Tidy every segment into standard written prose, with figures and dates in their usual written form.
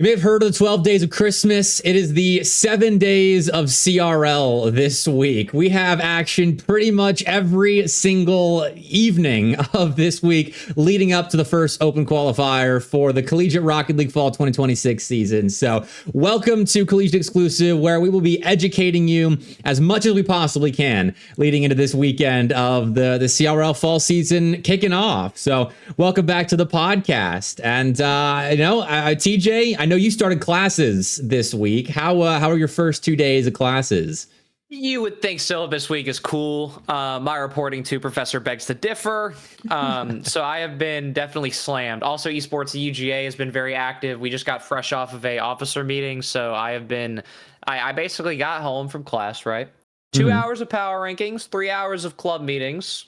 You may have heard of the 12 days of Christmas. It is the 7 days of CRL this week. We have action pretty much every single evening of this week leading up to the first Open Qualifier for the Collegiate Rocket League Fall 2026 season. So welcome to Collegiate Exclusive, where we will be educating you as much as we possibly can leading into this weekend of the CRL Fall season kicking off. So welcome back to the podcast. And, TJ, I know you started classes this week. How are your first 2 days of classes? You would think syllabus week is cool. My reporting to Professor begs to differ. So I have been definitely slammed. Also, Esports UGA has been very active. We just got fresh off of a officer meeting. So I basically got home from class, right? 2 hours of power rankings, 3 hours of club meetings.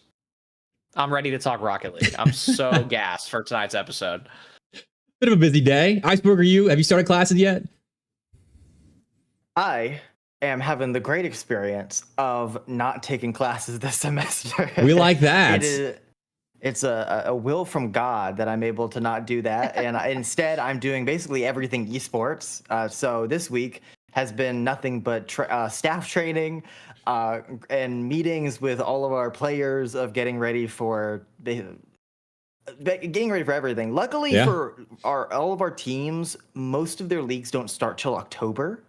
I'm ready to talk Rocket League. I'm so gassed for tonight's episode. Bit of a busy day. Iceborg, have you started classes yet? I am having the great experience of not taking classes this semester. We like that. It's a will from God that I'm able to not do that. And instead, I'm doing basically everything esports. So this week has been nothing but staff training and meetings with all of our players of getting ready for everything. Luckily for all of our teams, most of their leagues don't start till October.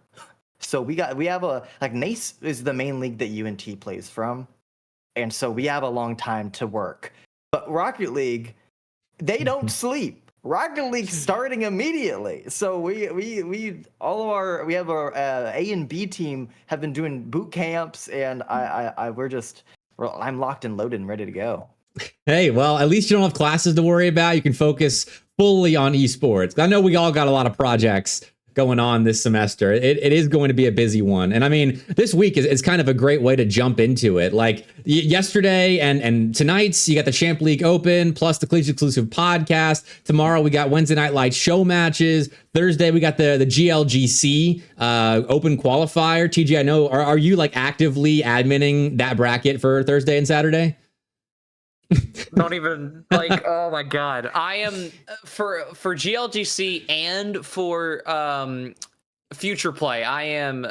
So we have NACE is the main league that UNT plays from, and so we have a long time to work. But Rocket League, they don't sleep. Rocket League starting immediately. So we have our A and B team have been doing boot camps, and I'm locked and loaded and ready to go. Hey, well, at least you don't have classes to worry about. You can focus fully on esports. I know we all got a lot of projects going on this semester. It is going to be a busy one. And I mean, this week is kind of a great way to jump into it. Like yesterday and tonight's, you got the Champ League Open plus the Collegiate Exclusive Podcast. Tomorrow, we got Wednesday Night Light show matches. Thursday, we got the GLGC Open Qualifier. TJ, I know, are you like actively adminning that bracket for Thursday and Saturday? Don't even oh my god. I am for GLGC and for Future Play, I am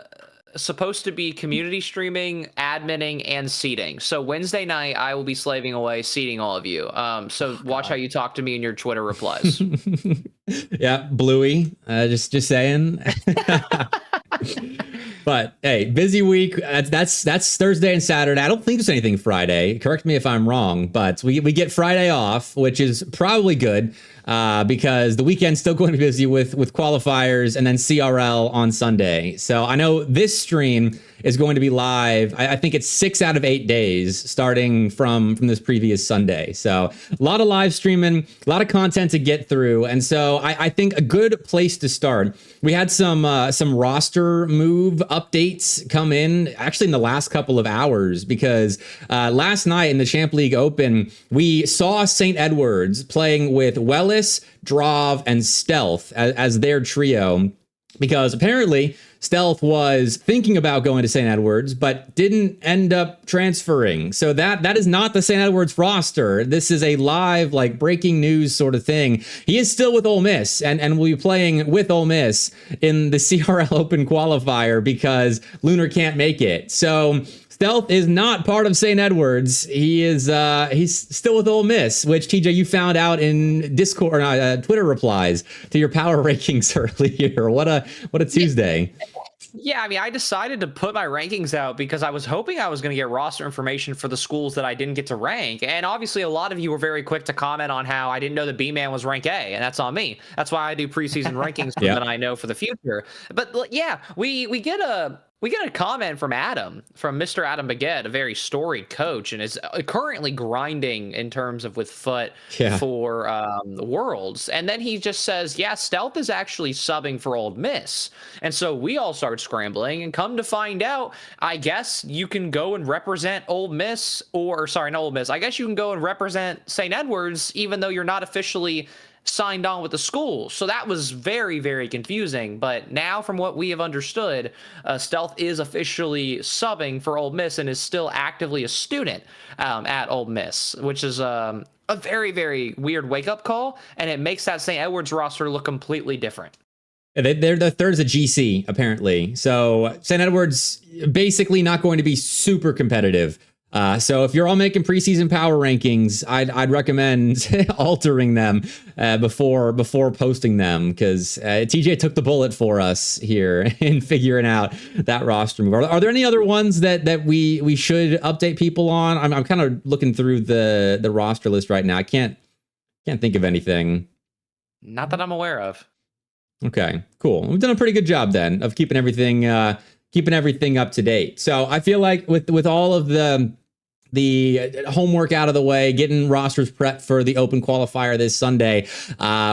supposed to be community streaming, adminning, and seeding. So Wednesday night I will be slaving away seeding all of you. So watch how you talk to me in your Twitter replies. Yeah, Bluey. Just saying. But hey, busy week. That's Thursday and Saturday. I don't think there's anything Friday. Correct me if I'm wrong, but we get Friday off, which is probably good because the weekend's still going to be busy with qualifiers and then CRL on Sunday. So I know this stream is going to be live. I think it's 6 out of 8 days starting from this previous Sunday. So a lot of live streaming, a lot of content to get through. And so I think a good place to start. We had some roster move updates come in actually in the last couple of hours because last night in the Champ League Open, we saw St. Edwards playing with Wellis, Drov, and Stealth as their trio because apparently Stealth was thinking about going to St. Edwards, but didn't end up transferring. So that is not the St. Edwards roster. This is a live, breaking news sort of thing. He is still with Ole Miss and will be playing with Ole Miss in the CRL Open Qualifier because Lunar can't make it. So Stealth is not part of St. Edwards. He's still with Ole Miss, which TJ you found out in Discord Twitter replies to your power rankings earlier. What a Tuesday. Yeah, I mean, I decided to put my rankings out because I was hoping I was going to get roster information for the schools that I didn't get to rank. And obviously, a lot of you were very quick to comment on how I didn't know that B-Man was rank A, and that's on me. That's why I do preseason rankings so that I know for the future. But yeah, we get a comment from Mr. Adam Baguette, a very storied coach, and is currently grinding in terms of with Foot for Worlds. And then he just says, yeah, Stealth is actually subbing for Ole Miss. And so we all start scrambling and come to find out, I guess you can go and represent Ole Miss not Ole Miss. I guess you can go and represent St. Edwards, even though you're not officially signed on with the school. So that was very, very confusing. But now from what we have understood, Stealth is officially subbing for Ole Miss and is still actively a student at Ole Miss, which is a very, very weird wake-up call. And it makes that St. Edwards roster look completely different. They're the third's a GC apparently. So St. Edward's basically not going to be super competitive. So if you're all making preseason power rankings, I'd recommend altering them before posting them, because TJ took the bullet for us here in figuring out that roster move. Are there any other ones that we should update people on? I'm kind of looking through the roster list right now. I can't think of anything. Not that I'm aware of. Okay, cool. We've done a pretty good job then of keeping everything up to date. So I feel like with all of the homework out of the way, getting rosters prepped for the Open Qualifier this Sunday,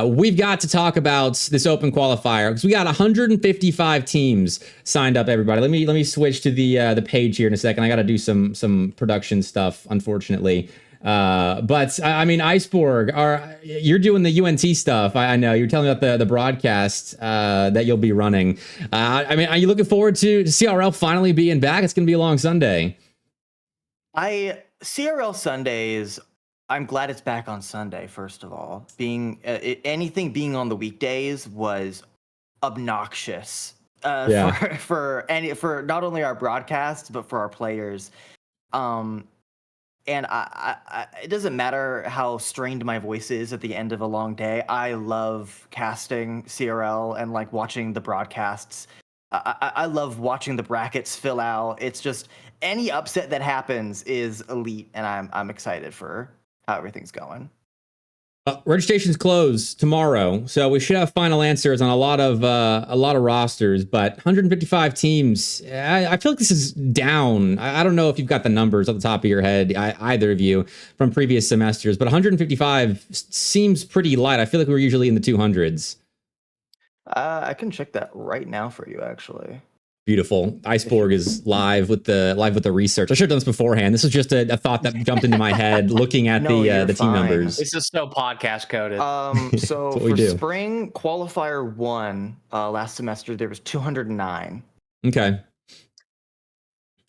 we've got to talk about this Open Qualifier, because we got 155 teams signed up. Everybody, let me switch to the page here in a second. I got to do some production stuff, unfortunately. But I mean, Iceborg, you're doing the UNT stuff. I know you're telling me about the broadcast that you'll be running. I mean, are you looking forward to CRL finally being back? It's going to be a long Sunday. CRL Sundays, I'm glad it's back on Sunday. First of all, anything being on the weekdays was obnoxious for not only our broadcasts but for our players. And it doesn't matter how strained my voice is at the end of a long day. I love casting CRL and like watching the broadcasts. I love watching the brackets fill out. It's just any upset that happens is elite, and I'm excited for how everything's going. Registration's closed tomorrow, so we should have final answers on a lot of rosters. But 155 teams, I feel like this is down. I don't know if you've got the numbers off the top of your head, either of you, from previous semesters, but 155 seems pretty light. I feel like we're usually in the 200s. I can check that right now for you, actually. Beautiful. Iceborg is live with the research. I should have done this beforehand. This is just a thought that jumped into my head looking at the team numbers. This is so podcast coded. So for spring qualifier 1 last semester, there was 209. Okay.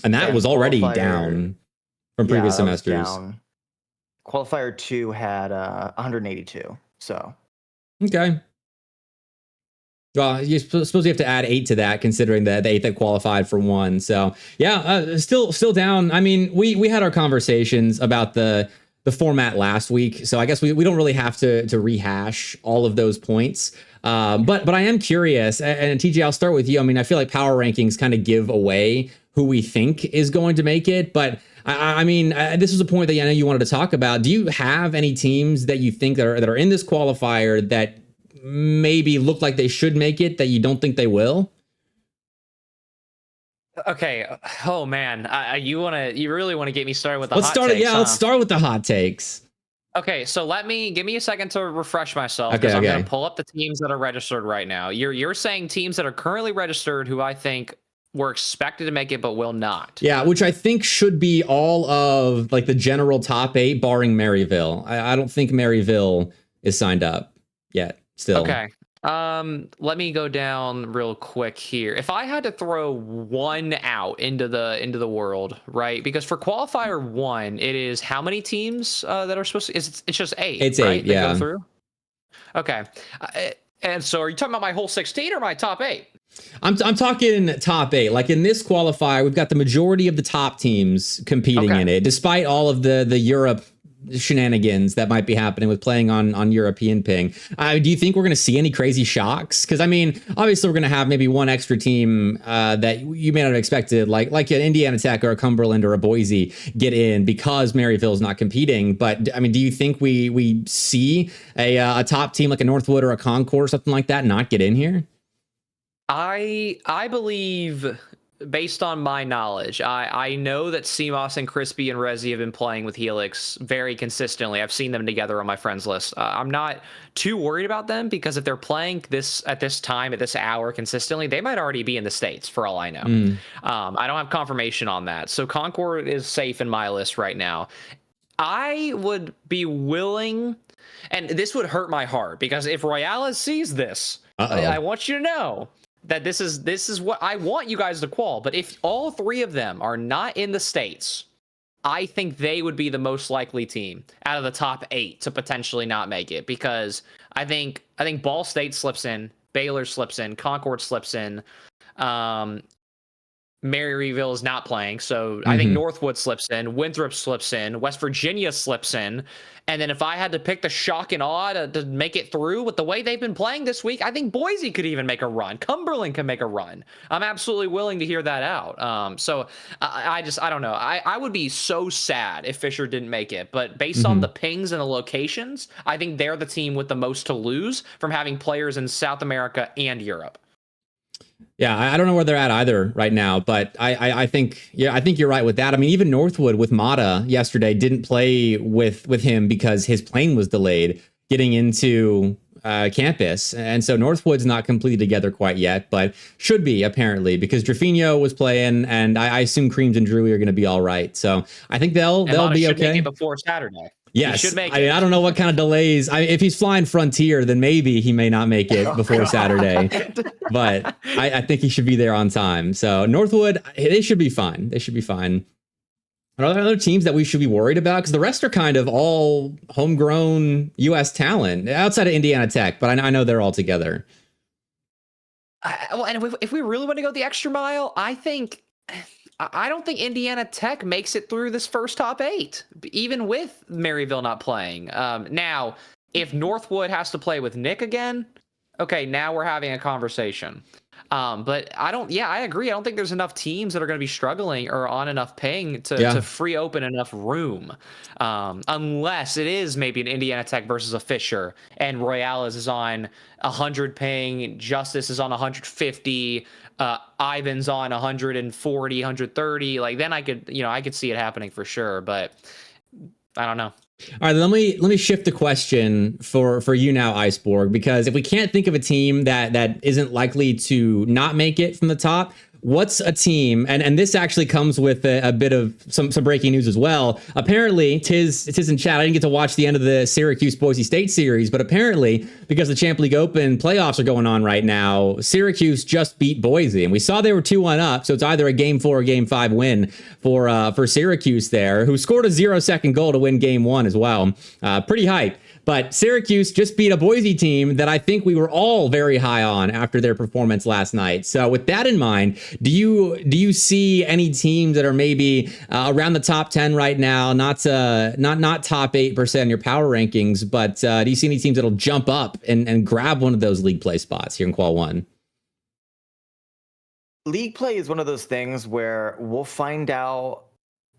And that was already down from previous semesters. Qualifier 2 had 182. So. Okay. Well, you suppose you have to add 8 to that, considering the 8 that qualified for 1. So yeah, still down. I mean, we had our conversations about the format last week, so I guess we don't really have to rehash all of those points. But I am curious, and TJ, I'll start with you. I mean, I feel like power rankings kind of give away who we think is going to make it, but I mean, this is a point that I know you wanted to talk about. Do you have any teams that you think that are in this qualifier that maybe look like they should make it that you don't think they will? Okay. Oh man, you really want to get me started with the let's hot start takes, yeah, let's start with the hot takes. Okay, so give me a second to refresh myself, because I'm going to pull up the teams that are registered right now. You're saying teams that are currently registered who I think were expected to make it but will not. Yeah, which I think should be all of like the general top 8 barring Maryville. I don't think Maryville is signed up yet. Still. Okay. Let me go down real quick here. If I had to throw one out into the world, right? Because for qualifier 1, it is how many teams that are supposed to? It's just 8. It's right? 8. Yeah. Go through? Okay. And so, are you talking about my whole 16 or my top 8? I'm talking top 8. Like in this qualifier, we've got the majority of the top teams competing in it, despite all of the Europe shenanigans that might be happening with playing on European ping. Do you think we're going to see any crazy shocks? Because I mean, obviously we're going to have maybe one extra team that you may not have expected, like an Indiana Tech or a Cumberland or a Boise get in because Maryville's not competing. But I mean, do you think we see a top team like a Northwood or a Concord or something like that not get in here? I believe, based on my knowledge, I know that CMOS and Crispy and Rezi have been playing with Helix very consistently. I've seen them together on my friends list. I'm not too worried about them, because if they're playing at this time, at this hour consistently, they might already be in the States for all I know. I don't have confirmation on that. So Concord is safe in my list right now. I would be willing, and this would hurt my heart, because if Royales sees this, I want you to know that this is what I want you guys to qual. But if all 3 of them are not in the States, I think they would be the most likely team out of the top 8 to potentially not make it, because I think Ball State slips in. Baylor slips in, Concord slips in. Maryville is not playing, so I think Northwood slips in, Winthrop slips in, West Virginia slips in, and then if I had to pick the shock and awe to make it through with the way they've been playing this week, I think Boise could even make a run. Cumberland can make a run. I'm absolutely willing to hear that out. So I don't know. I would be so sad if Fisher didn't make it, but based on the pings and the locations, I think they're the team with the most to lose from having players in South America and Europe. Yeah, I don't know where they're at either right now, but I think you're right with that. I mean, even Northwood with Mata yesterday didn't play with him because his plane was delayed getting into campus, and so Northwood's not completely together quite yet, but should be apparently because Drafinho was playing, and I assume Creams and Drewy are going to be all right. So I think they'll be okay. Make it before Saturday. Yes, should make it. I don't know what kind of delays. If he's flying Frontier, then maybe he may not make it before Saturday. But I think he should be there on time. So Northwood, they should be fine. They should be fine. Are there other teams that we should be worried about? Because the rest are kind of all homegrown U.S. talent outside of Indiana Tech. But I know they're all together. Well, and if we really want to go the extra mile, I don't think Indiana Tech makes it through this first top 8, even with Maryville not playing. Now, if Northwood has to play with Nick again, okay, now we're having a conversation. But I agree. I don't think there's enough teams that are going to be struggling or on enough ping to free open enough room. Unless it is maybe an Indiana Tech versus a Fisher and Royales is on 100 ping, Justice is on 150, Ivan's on 140, 130. Like then I could see it happening for sure, but I don't know. All right, let me shift the question for you now, Iceborg, because if we can't think of a team that isn't likely to not make it from the top, what's a team? And this actually comes with a bit of some breaking news as well. Apparently, Tiz in chat. I didn't get to watch the end of the Syracuse Boise State series, but apparently, because the Champ League Open playoffs are going on right now, Syracuse just beat Boise, and we saw they were 2-1 up. So it's either a Game 4 or Game 5 win for Syracuse there, who scored a 0-second goal to win Game 1 as well. Pretty hype. But Syracuse just beat a Boise team that I think we were all very high on after their performance last night. So with that in mind, do you see any teams that are maybe around the top 10 right now, not top 8% in your power rankings, but do you see any teams that'll jump up and grab one of those league play spots here in Qual 1? League play is one of those things where we'll find out.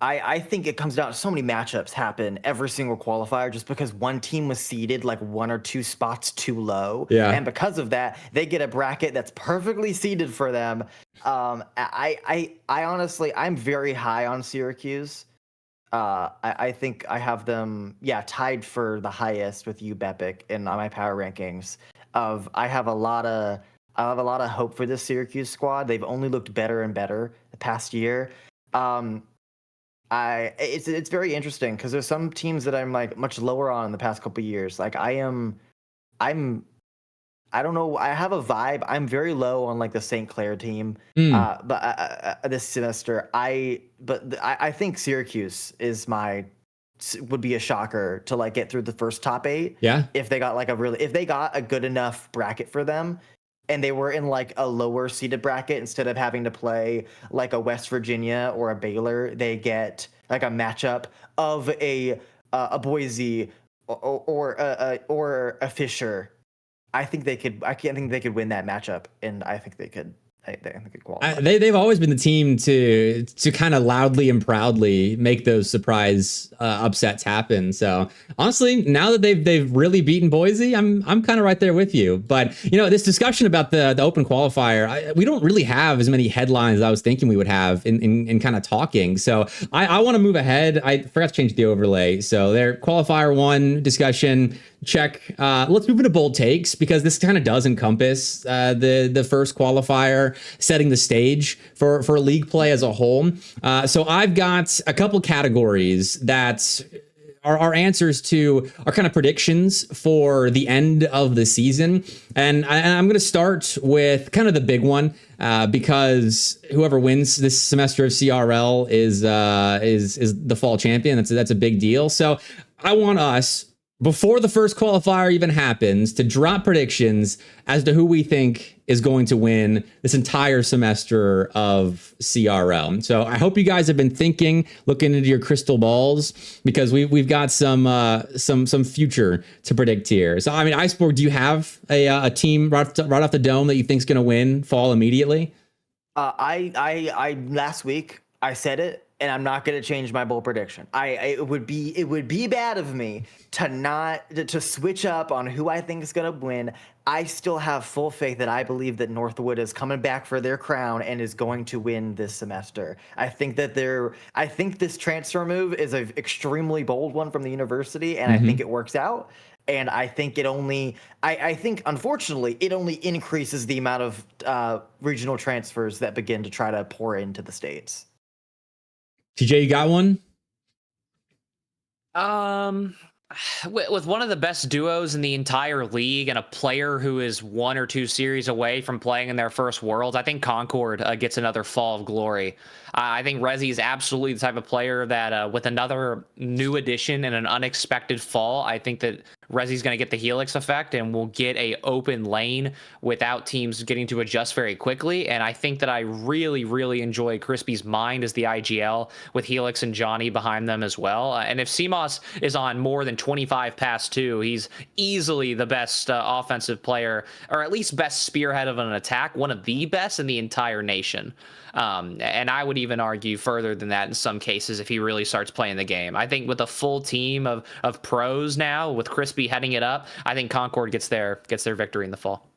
I think it comes down to so many matchups happen every single qualifier just because one team was seeded like 1 or 2 spots too low. Yeah. And because of that, they get a bracket that's perfectly seeded for them. I honestly, I'm very high on Syracuse. I think I have them, tied for the highest with MrBepic in my power rankings. I have a lot of hope for this Syracuse squad. They've only looked better and better the past year. It's very interesting because there's some teams that I'm like much lower on in the past couple of years. Like I don't know. I have a vibe. I'm very low on like the St. Clair team. But this semester, I think Syracuse would be a shocker to like get through the first top 8. Yeah. If they got if they got a good enough bracket for them. And they were in like a lower seeded bracket instead of having to play like a West Virginia or a Baylor. They get like a matchup of a Boise or a Fisher. I think they could win that matchup, and I think they could. I think they could qualify. They've always been the team to kind of loudly and proudly make those surprise upsets happen. So honestly, now that they've really beaten Boise, I'm kind of right there with you. But this discussion about the Open Qualifier, we don't really have as many headlines as I was thinking we would have in kind of talking. So I want to move ahead. I forgot to change the overlay. So their Qualifier 1 discussion. Check. Let's move into bold takes because this kind of does encompass the first qualifier, setting the stage for league play as a whole. So I've got a couple categories that are answers to our kind of predictions for the end of the season, and I'm going to start with kind of the big one because whoever wins this semester of CRL is the fall champion. That's a big deal. So I want us before the first qualifier even happens, to drop predictions as to who we think is going to win this entire semester of CRL. So I hope you guys have been thinking, looking into your crystal balls, because we've got some future to predict here. So I mean, Iceborg, do you have a team right off the dome that you think is going to win fall immediately? I last week I said it, and I'm not going to change my bold prediction. It would be bad of me to switch up on who I think is going to win. I still have full faith that I believe that Northwood is coming back for their crown and is going to win this semester. I think this transfer move is an extremely bold one from the university, and I think it works out. And I think I think unfortunately it only increases the amount of regional transfers that begin to try to pour into the states. TJ, you got one? With one of the best duos in the entire league and a player who is 1 or 2 series away from playing in their first Worlds, I think Concord gets another fall of glory. I think Rezi is absolutely the type of player that with another new addition and an unexpected fall, I think that Rezi's going to get the Helix effect and we'll get a open lane without teams getting to adjust very quickly. And I think that I really, really enjoy Crispy's mind as the IGL with Helix and Johnny behind them as well. And if CMOS is on more than 25 past 2, he's easily the best offensive player, or at least best spearhead of an attack, one of the best in the entire nation. And I would even argue further than that in some cases if he really starts playing the game. I think with a full team of pros now, with Crispy heading it up, I think Concord gets their victory in the fall.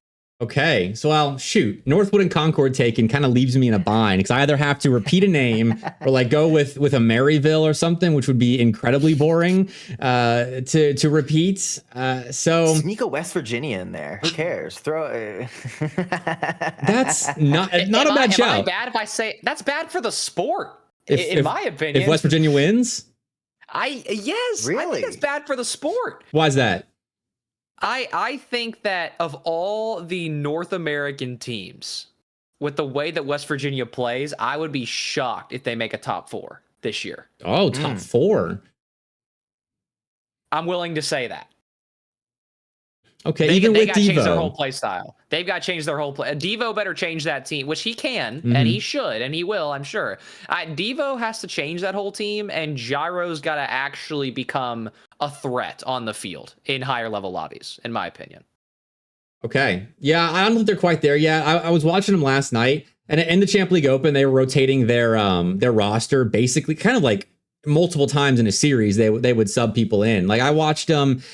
Okay, so well, shoot, Northwood and Concord taken kind of leaves me in a bind because I either have to repeat a name or like go with a Maryville or something, which would be incredibly boring to repeat. So sneak a West Virginia in there. Who cares? Throw. That's not a bad shout. Am I bad if I say that's bad for the sport? In my opinion, if West Virginia wins, yes, really? I think that's bad for the sport. Why is that? I think that of all the North American teams, with the way that West Virginia plays, I would be shocked if they make a top 4 this year. Oh, top 4. I'm willing to say that. Okay, they even got with to change their Devo. whole play style. They've got to change their whole play. Devo better change that team, which he can, and he should, and he will, I'm sure. Devo has to change that whole team, and Gyro's got to actually become a threat on the field in higher level lobbies, in my opinion. Okay. Yeah, I don't know if they're quite there yet. I was watching them last night, and in the Champ League Open, they were rotating their roster basically kind of like multiple times in a series. They would sub people in. Like I watched them.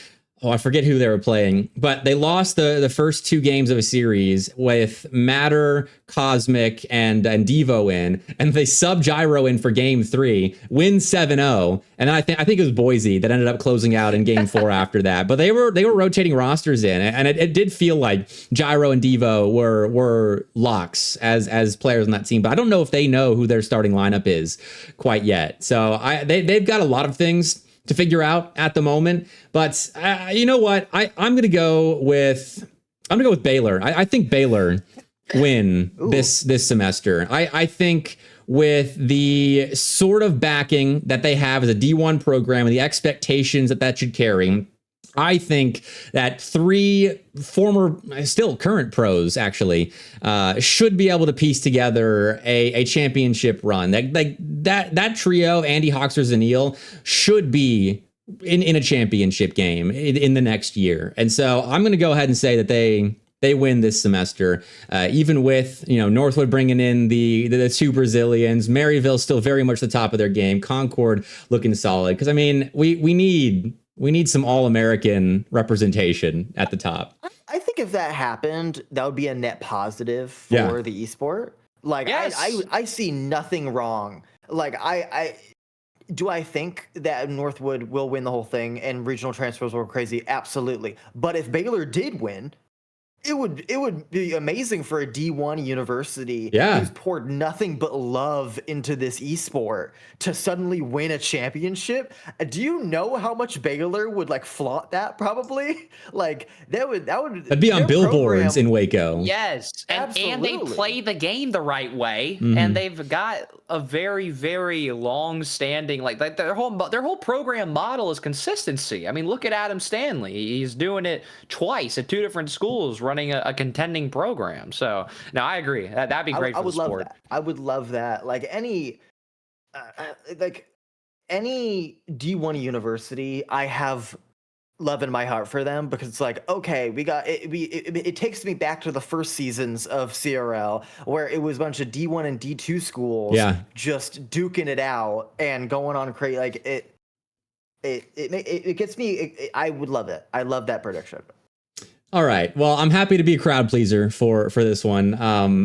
I forget who they were playing, but they lost the first 2 games of a series with Matter, Cosmic, and Devo in, and they sub Gyro in for game 3, win 7-0, and then I think it was Boise that ended up closing out in game 4 after that. But they were rotating rosters in, and it did feel like Gyro and Devo were locks as players on that team. But I don't know if they know who their starting lineup is quite yet. So they've got a lot of things to figure out at the moment, but you know what? I'm gonna go with Baylor. I think Baylor win this semester. I think with the sort of backing that they have as a D1 program and the expectations that should carry, I think that 3 former, still current pros actually should be able to piece together a championship run. That trio, Andy, Hoxer, Zanil, should be in a championship game in the next year. And so I'm going to go ahead and say that they win this semester, even with Northwood bringing in the 2 Brazilians. Maryville still very much the top of their game. Concord looking solid because I mean we need some All-American representation at the top. I think if that happened, that would be a net positive for the esport. Like, yes. I see nothing wrong. Like, I think that Northwood will win the whole thing and regional transfers will go crazy? Absolutely. But if Baylor did win, It would be amazing for a D1 university Yeah. who's poured nothing but love into this esport to suddenly win a championship. Do you know how much Baylor would like flaunt that? Probably like that'd be on their billboards program- in Waco. Yes, and they Absolutely. play the game the right way, Mhm. and they've got a very, very long-standing like their whole program model is consistency. I mean, look at Adam Stanley; he's doing it twice at 2 different schools, running a contending program. So, no, I agree. That'd be great for the sport. I would love that. Like any D1 university, I have love in my heart for them because it's like, okay, we got it. It takes me back to the first seasons of CRL where it was a bunch of D1 and D2 schools just duking it out and going on crazy. Like it gets me. I would love it. I love that prediction. All right. Well, I'm happy to be a crowd pleaser for this one.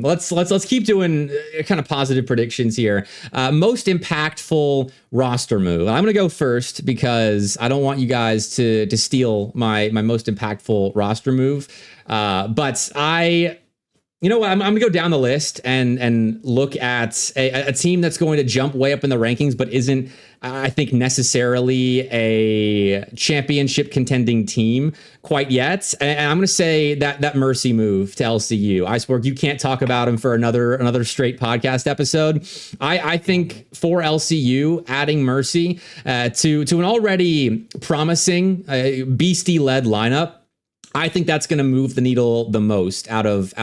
Let's keep doing kind of positive predictions here. Most impactful roster move. I'm going to go first because I don't want you guys to steal my most impactful roster move. But you know what? I'm going to go down the list and look at a team that's going to jump way up in the rankings, but isn't, I think, necessarily a championship contending team quite yet. And I'm going to say that Mercy move to LCU. Iceborg, you can't talk about him for another straight podcast episode. I think for LCU, adding Mercy to an already promising beastie-led lineup, I think that's going to move the needle the most out of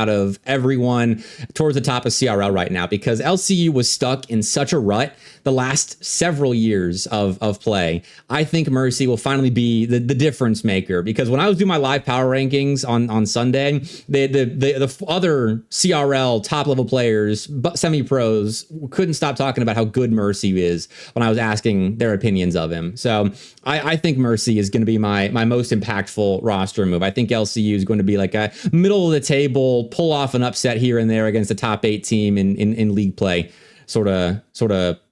everyone towards the top of CRL right now, because LCU was stuck in such a rut the last several years of play. I think Mercy will finally be the difference maker, because when I was doing my live power rankings on Sunday, the other CRL top level players, semi-pros, couldn't stop talking about how good Mercy is when I was asking their opinions of him. So I think Mercy is going to be my most impactful roster move. I think LCU is going to be like a middle of the table, pull off an upset here and there against a top 8 team in league play sort of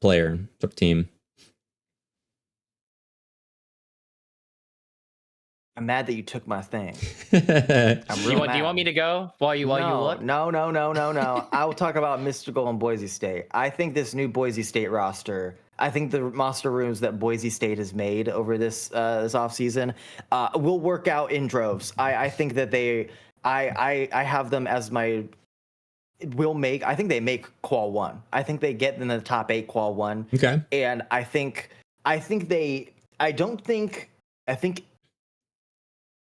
player, sort of team. I'm mad that you took my thing. Do you want me to go while you look? No. I will talk about Mystical and Boise State. I think this new Boise State roster, I think the roster rooms that Boise State has made over this offseason will work out in droves. I think that I have them as my I think they make Qual 1. I think they get in the top 8 Qual 1. Okay. And I think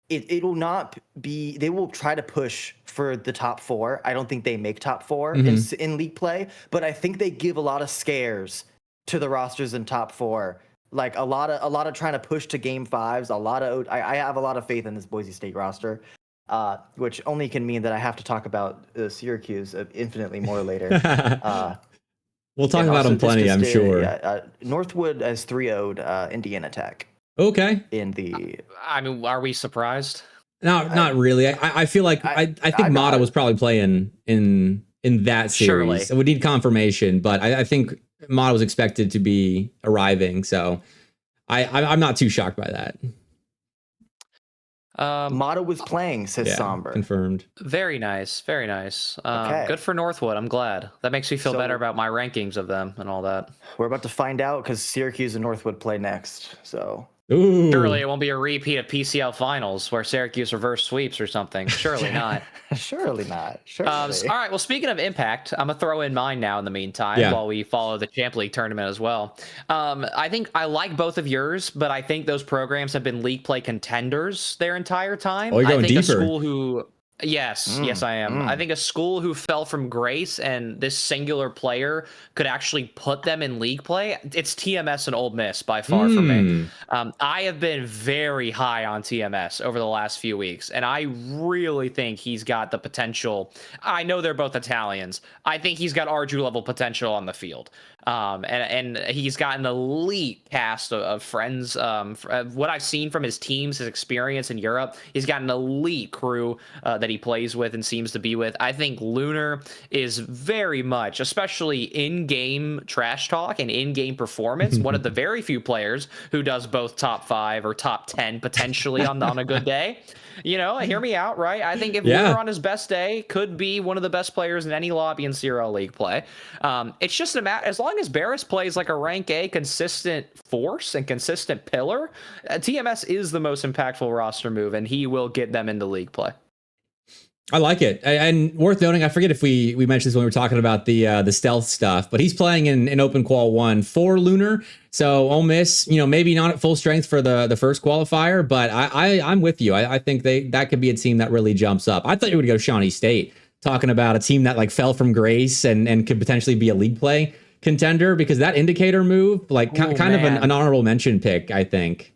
it will not be, they will try to push for the top 4. I don't think they make top 4 in league play, but I think they give a lot of scares to the rosters in top 4. Like a lot of trying to push to game 5s, I have a lot of faith in this Boise State roster. Which only can mean that I have to talk about Syracuse infinitely more later. We'll talk about them plenty, I'm sure. Northwood has 3-0'd Indiana Tech. Okay. I mean, are we surprised? No, not really. I feel like I think Mata was probably playing in that series. Surely. We need confirmation, but I think Mata was expected to be arriving, so I'm not too shocked by that. Mata was playing, says Somber. Confirmed. Very nice. Okay. Good for Northwood. I'm glad. That makes me feel better about my rankings of them and all that. We're about to find out because Syracuse and Northwood play next. So Ooh. Surely it won't be a repeat of PCL finals where Syracuse reverse sweeps or something. Surely not. Surely not. All right. Well, speaking of impact, I'm going to throw in mine now in the meantime while we follow the Champ League tournament as well. I think I like both of yours, but I think those programs have been league play contenders their entire time. Oh, you're going I think deeper. A school who... Yes, I am. I think a school who fell from grace and this singular player could actually put them in league play. It's TMS and Ole Miss by far for me. I have been very high on TMS over the last few weeks, and I really think he's got the potential. I know they're both Italians. I think he's got Arju level potential on the field. And he's got an elite cast of friends. What I've seen from his teams, his experience in Europe, he's got an elite crew that he plays with and seems to be with. I think Lunar is very much, especially in-game trash talk and in-game performance, one of the very few players who does both top 5 or top 10 potentially on a good day. You know, hear me out, right? I think if Lunar on his best day could be one of the best players in any lobby in CRL League play. It's just a matter, as long as Barris plays like a rank A consistent force and consistent pillar, TMS is the most impactful roster move, and he will get them into league play. I like it. And worth noting, I forget if we mentioned this when we were talking about the stealth stuff, but he's playing in Open Qual 1 for Lunar. So Ole Miss, you know, maybe not at full strength for the first qualifier, but I'm with you. I think that could be a team that really jumps up. I thought you would go Shawnee State, talking about a team that like fell from grace and could potentially be a league play contender, because that indicator move, like kind of an honorable mention pick, I think.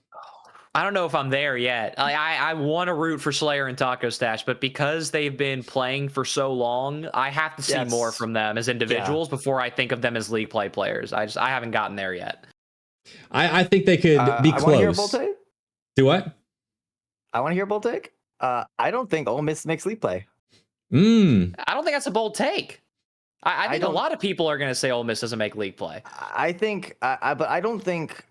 I don't know if I'm there yet. I want to root for Slayer and Taco Stash, but because they've been playing for so long, I have to see more from them as individuals before I think of them as league play players. I haven't gotten there yet. I think they could be close. I want to hear a bold take. Do what? I want to hear a bold take. I don't think Ole Miss makes league play. I don't think that's a bold take. I think a lot of people are going to say Ole Miss doesn't make league play. I think, but I don't think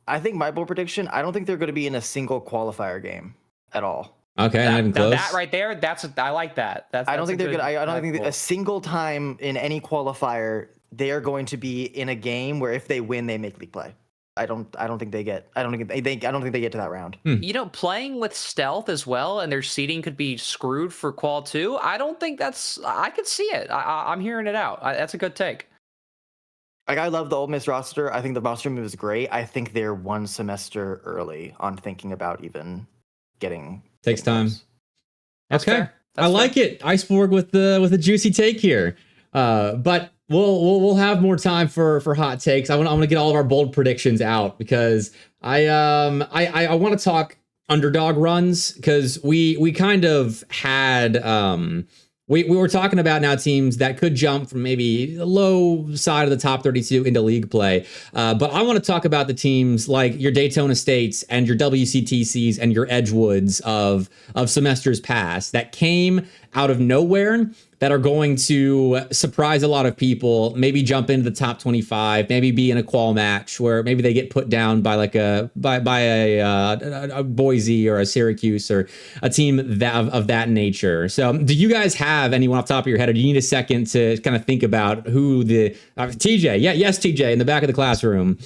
I think my bold prediction, I don't think they're going to be in a single qualifier game at all. Okay, not even close. That right there, I like that. I don't think they're good. I don't think a single time in any qualifier they are going to be in a game where if they win, they make league play. I don't think they get to that round. You know, playing with stealth as well, and their seeding could be screwed for qual 2. I don't think I could see it. I'm hearing it out. That's a good take. Like, I love the Ole Miss roster. I think the roster move is great. I think they're one semester early on thinking about even getting. Takes time. That's okay, I like it. Iceborg with a juicy take here. But we'll have more time for hot takes. I want to get all of our bold predictions out, because I want to talk underdog runs, because we kind of had we were talking about now teams that could jump from maybe the low side of the top 32 into league play. But I want to talk about the teams like your Daytona States and your WCTCs and your Edgewoods of semesters past that came out of nowhere, that are going to surprise a lot of people, maybe jump into the top 25, maybe be in a qual match where maybe they get put down by like a Boise or a Syracuse or a team of that nature. So do you guys have anyone off the top of your head, or do you need a second to kind of think about who the TJ? Yes, TJ in the back of the classroom.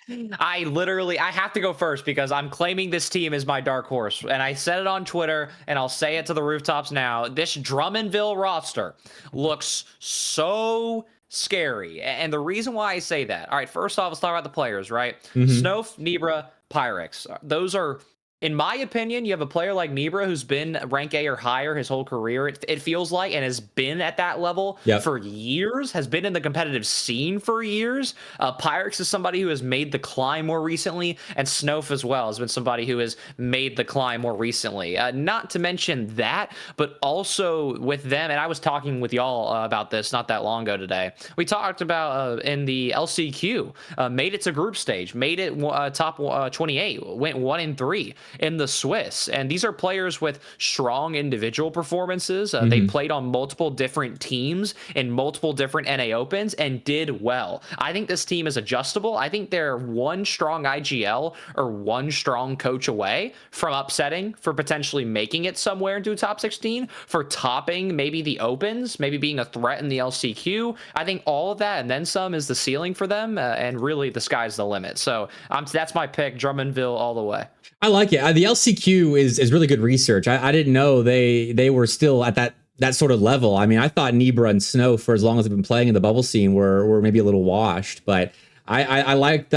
I have to go first because I'm claiming this team is my dark horse, and I said it on Twitter and I'll say it to the rooftops now. This Drummondville roster looks so scary, and the reason why I say that, all right, first off, let's talk about the players, right? Snowf, Nibra, Pyrex, those are, in my opinion, you have a player like Nibra who's been rank A or higher his whole career, it feels like, and has been at that level for years, has been in the competitive scene for years. Pyrex is somebody who has made the climb more recently, and Snowf as well has been somebody who has made the climb more recently. Not to mention that, but also with them, and I was talking with y'all about this not that long ago today. We talked about in the LCQ, made it to group stage, made it top 28, went 1-3. In the Swiss, and these are players with strong individual performances. They played on multiple different teams in multiple different NA Opens and did well. I think this team is adjustable. I think they're one strong IGL or one strong coach away from upsetting, for potentially making it somewhere into top 16, for topping maybe the Opens, maybe being a threat in the LCQ. I think all of that and then some is the ceiling for them, and really the sky's the limit. So that's my pick, Drummondville all the way. I like it. The LCQ is really good research. I didn't know they were still at that sort of level. I mean, I thought Nibra and Snow, for as long as they've been playing in the bubble scene, were maybe a little washed, but I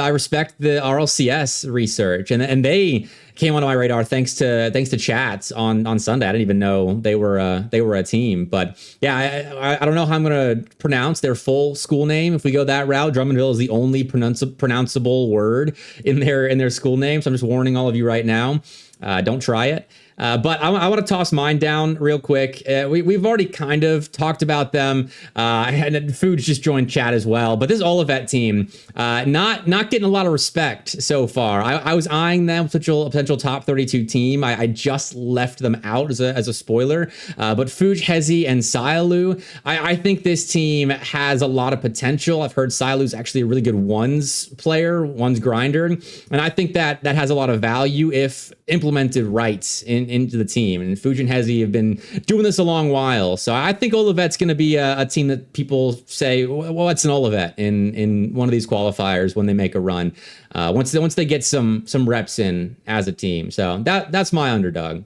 respect the RLCS research, and they came onto my radar thanks to chats on Sunday. I didn't even know they were a team, but yeah, I don't know how I'm gonna pronounce their full school name if we go that route. Drummondville is the only pronounceable word in their school name, so I'm just warning all of you right now. Don't try it. But I want to toss mine down real quick. We've already kind of talked about them. And Food's just joined chat as well. But this Olivet team, not getting a lot of respect so far. I was eyeing them potential top 32 team. I just left them out as a spoiler. But Fuj, Hezi, and Sialu, I think this team has a lot of potential. I've heard Sialu's actually a really good ones player, ones grinder. And I think that has a lot of value if implemented right into the team. And Fuji and Hezi have been doing this a long while. So I think Olivet's going to be a team that people say, well, what's an Olivet in one of these qualifiers when they make a run, once they get some reps in as a team. So that's my underdog.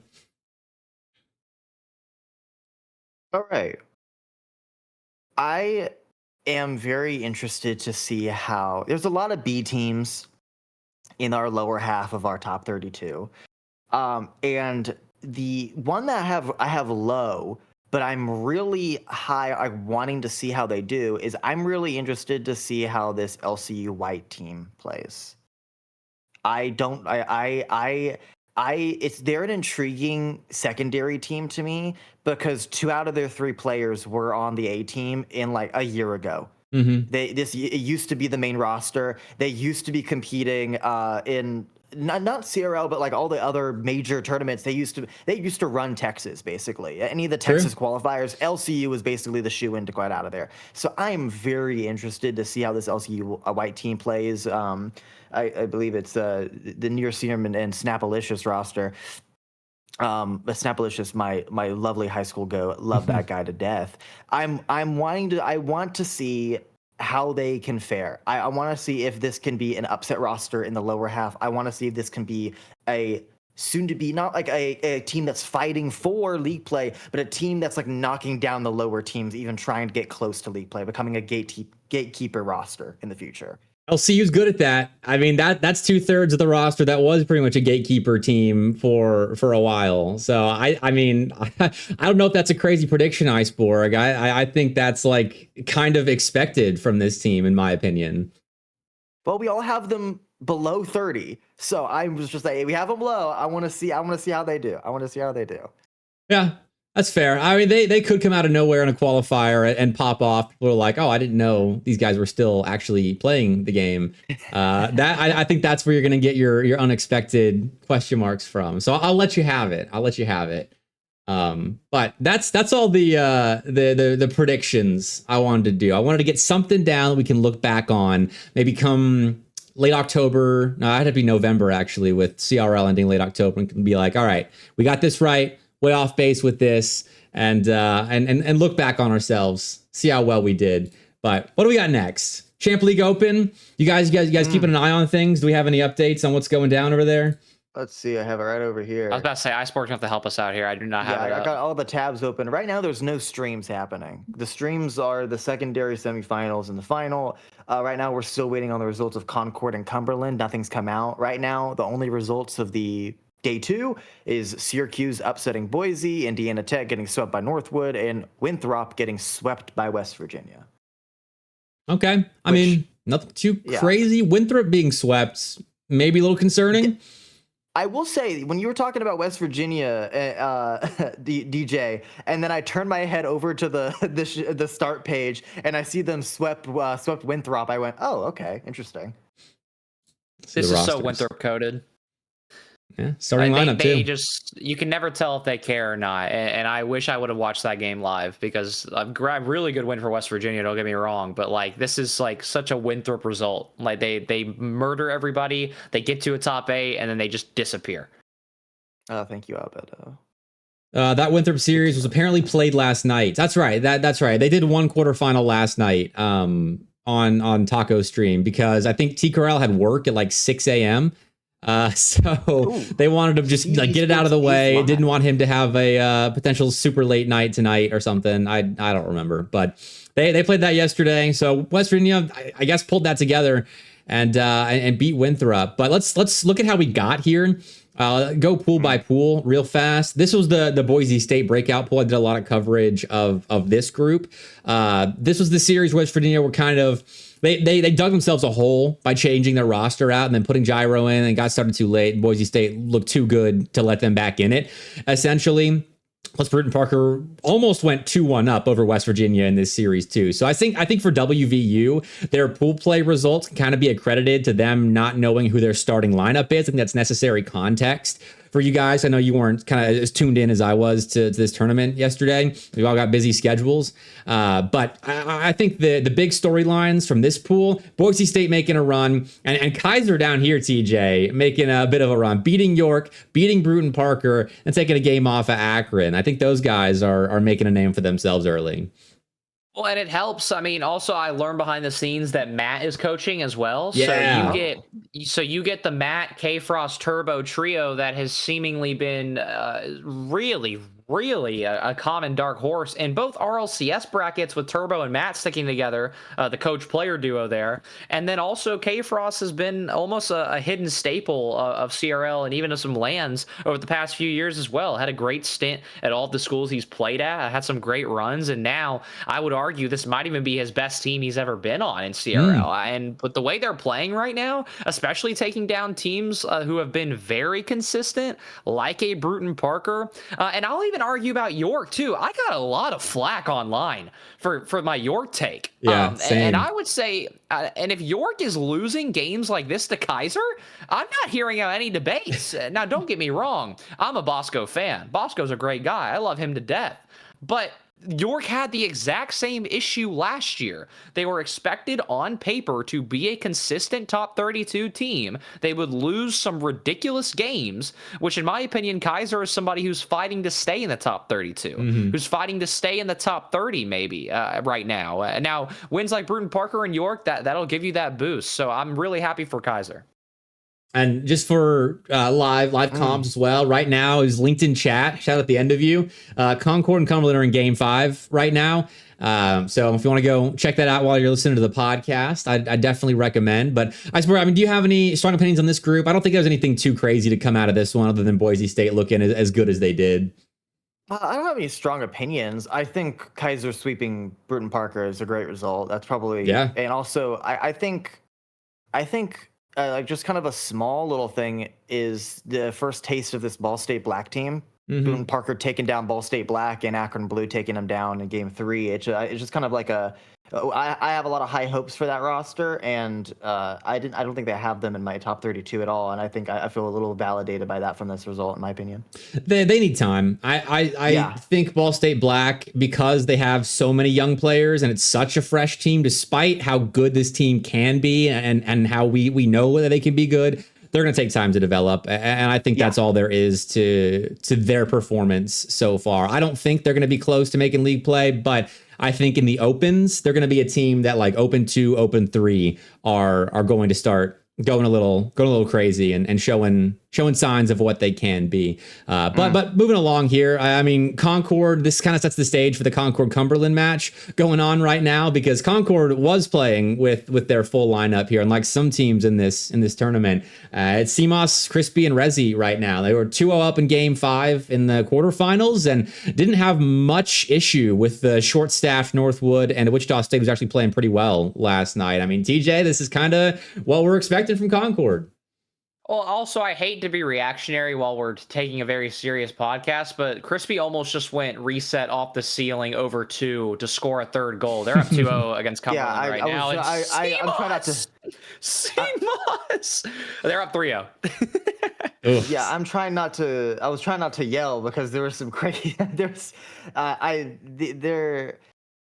All right. I am very interested to see how there's a lot of B teams in our lower half of our top 32. And the one that I have low, but I'm really high, I'm wanting to see how they do, is I'm really interested to see how this LCU white team plays. They're an intriguing secondary team to me because 2 out of their 3 players were on the A team in like a year ago. Mm-hmm. It used to be the main roster. They used to be competing in not CRL, but like all the other major tournaments. They used to run Texas basically. Any of the Texas qualifiers, LCU was basically the shoe-in to get out of there. So I am very interested to see how this LCU white team plays. I believe it's the Near Serum and Snapalicious roster. But Snapalicious, my lovely high school go, love that guy to death. I want to see how they can fare. I want to see if this can be an upset roster in the lower half. I want to see if this can be a soon to be not like a team that's fighting for league play, but a team that's like knocking down the lower teams, even trying to get close to league play, becoming a gatekeeper roster in the future. LCU's good at that. I mean, that's 2/3 of the roster that was pretty much a gatekeeper team for a while. So I mean, I don't know if that's a crazy prediction, Iceborg. I think that's like kind of expected from this team, in my opinion. Well, we all have them below 30, so I was just like, we have them low. I want to see how they do. Yeah. That's fair. I mean, they could come out of nowhere in a qualifier and pop off. People are like, oh, I didn't know these guys were still actually playing the game. I think that's where you're going to get your unexpected question marks from. So I'll let you have it. But that's all the predictions I wanted to do. I wanted to get something down that we can look back on. Maybe come late October. No, it'd be November actually, with CRL ending late October, and can be like, all right, we got this right. Way off base with this, and look back on ourselves, see how well we did. But what do we got next? Champ League Open. You guys keeping an eye on things? Do we have any updates on what's going down over there? Let's see. I have it right over here. I was about to say, Iceborg's going to have to help us out here. I do not have it. I got all the tabs open. Right now, there's no streams happening. The streams are the secondary semifinals and the final. Right now, we're still waiting on the results of Concord and Cumberland. Nothing's come out. Right now, the only results of the Day 2 is Syracuse upsetting Boise, Indiana Tech getting swept by Northwood, and Winthrop getting swept by West Virginia. Okay. I mean, nothing too crazy. Winthrop being swept, maybe a little concerning. I will say, when you were talking about West Virginia, DJ, and then I turned my head over to the start page, and I see them swept Winthrop, I went, oh, okay, interesting. This is so Winthrop coded. Yeah, starting lineup too. You can never tell if they care or not. And I wish I would have watched that game live, because a really good win for West Virginia. Don't get me wrong, but like, this is like such a Winthrop result. Like they murder everybody. They get to a top 8 and then they just disappear. Thank you, Albedo. That Winthrop series was apparently played last night. That's right. That's right. They did one quarterfinal last night on Taco Stream, because I think TCRL had work at like 6 a.m. So they wanted to just like get it out of the way. Didn't want him to have a potential super late night tonight or something. I don't remember, but they played that yesterday. So West Virginia, I guess, pulled that together and beat Winthrop. But let's look at how we got here. Go pool by pool real fast. This was the Boise State breakout pool. I did a lot of coverage of this group. This was the series West Virginia were kind of they dug themselves a hole by changing their roster out and then putting Gyro in and got started too late. Boise State looked too good to let them back in it, essentially. Plus, Bruton Parker almost went 2-1 up over West Virginia in this series too. So I think for WVU, their pool play results can kind of be accredited to them not knowing who their starting lineup is. I think that's necessary context for you guys. I know you weren't kind of as tuned in as I was to this tournament yesterday. We all got busy schedules. But I think the big storylines from this pool, Boise State making a run, and Kaiser down here, TJ, making a bit of a run, beating York, beating Bruton Parker, and taking a game off of Akron. I think those guys are making a name for themselves early. Well, and it helps. I mean, also I learned behind the scenes that Matt is coaching as well. Yeah. So you get the Matt K-Frost Turbo trio that has seemingly been really a common dark horse in both RLCS brackets with Turbo and Matt sticking together, the coach player duo there. And then also K-Frost has been almost a hidden staple of CRL and even of some lands over the past few years as well. Had a great stint at all the schools he's played at, had some great runs, and now I would argue this might even be his best team he's ever been on in CRL. But the way they're playing right now, especially taking down teams who have been very consistent, like a Bruton Parker, and I'll even argue about York too. I got a lot of flack online for my York take. Yeah, same. And I would say, and if York is losing games like this to Kaiser, I'm not hearing any debates. Now, don't get me wrong. I'm a Bosco fan. Bosco's a great guy. I love him to death. But York had the exact same issue last year. They were expected on paper to be a consistent top 32 team. They would lose some ridiculous games, which in my opinion, Kaiser is somebody who's fighting to stay in the top 32, who's fighting to stay in the top 30 maybe right now. Now, wins like Bruton Parker and York, that'll give you that boost. So I'm really happy for Kaiser. And just for live comms as well, right now is LinkedIn chat. Shout out the end of you. Concord and Cumberland are in game 5 right now. So if you want to go check that out while you're listening to the podcast, I definitely recommend. But Iceborg, I mean, do you have any strong opinions on this group? I don't think there's anything too crazy to come out of this one other than Boise State looking as good as they did. I don't have any strong opinions. I think Kaiser sweeping Bruton Parker is a great result. That's probably, yeah. And also, I think like just kind of a small little thing is the first taste of this Ball State Black team. Bruton Parker taking down Ball State Black and Akron Blue taking them down in game 3. It's just kind of like I have a lot of high hopes for that roster, and I don't think they have them in my top 32 at all, and I think I feel a little validated by that from this result, in my opinion. They need time. I think Ball State Black, because they have so many young players and it's such a fresh team, despite how good this team can be and how we know that they can be good, they're going to take time to develop. And I think that's all there is to their performance so far. I don't think they're going to be close to making league play, but I think in the opens, they're going to be a team that like Open 2, Open 3 are going to start going a little crazy and showing signs of what they can be. But moving along here, I mean, Concord, this kind of sets the stage for the Concord-Cumberland match going on right now, because Concord was playing with their full lineup here, unlike some teams in this tournament. It's CMOS, Crispy, and Rezi right now. They were 2-0 up in game 5 in the quarterfinals and didn't have much issue with the short-staffed Northwood, and Wichita State was actually playing pretty well last night. I mean, TJ, this is kind of what we're expecting from Concord. Well, also, I hate to be reactionary while we're taking a very serious podcast, but Crispy almost just went reset off the ceiling over 2 to score a third goal. They're up 2-0 against Cumberland right now. I'm trying not to. CMOS! They're up 3-0. Yeah, I was trying not to yell because there was some crazy.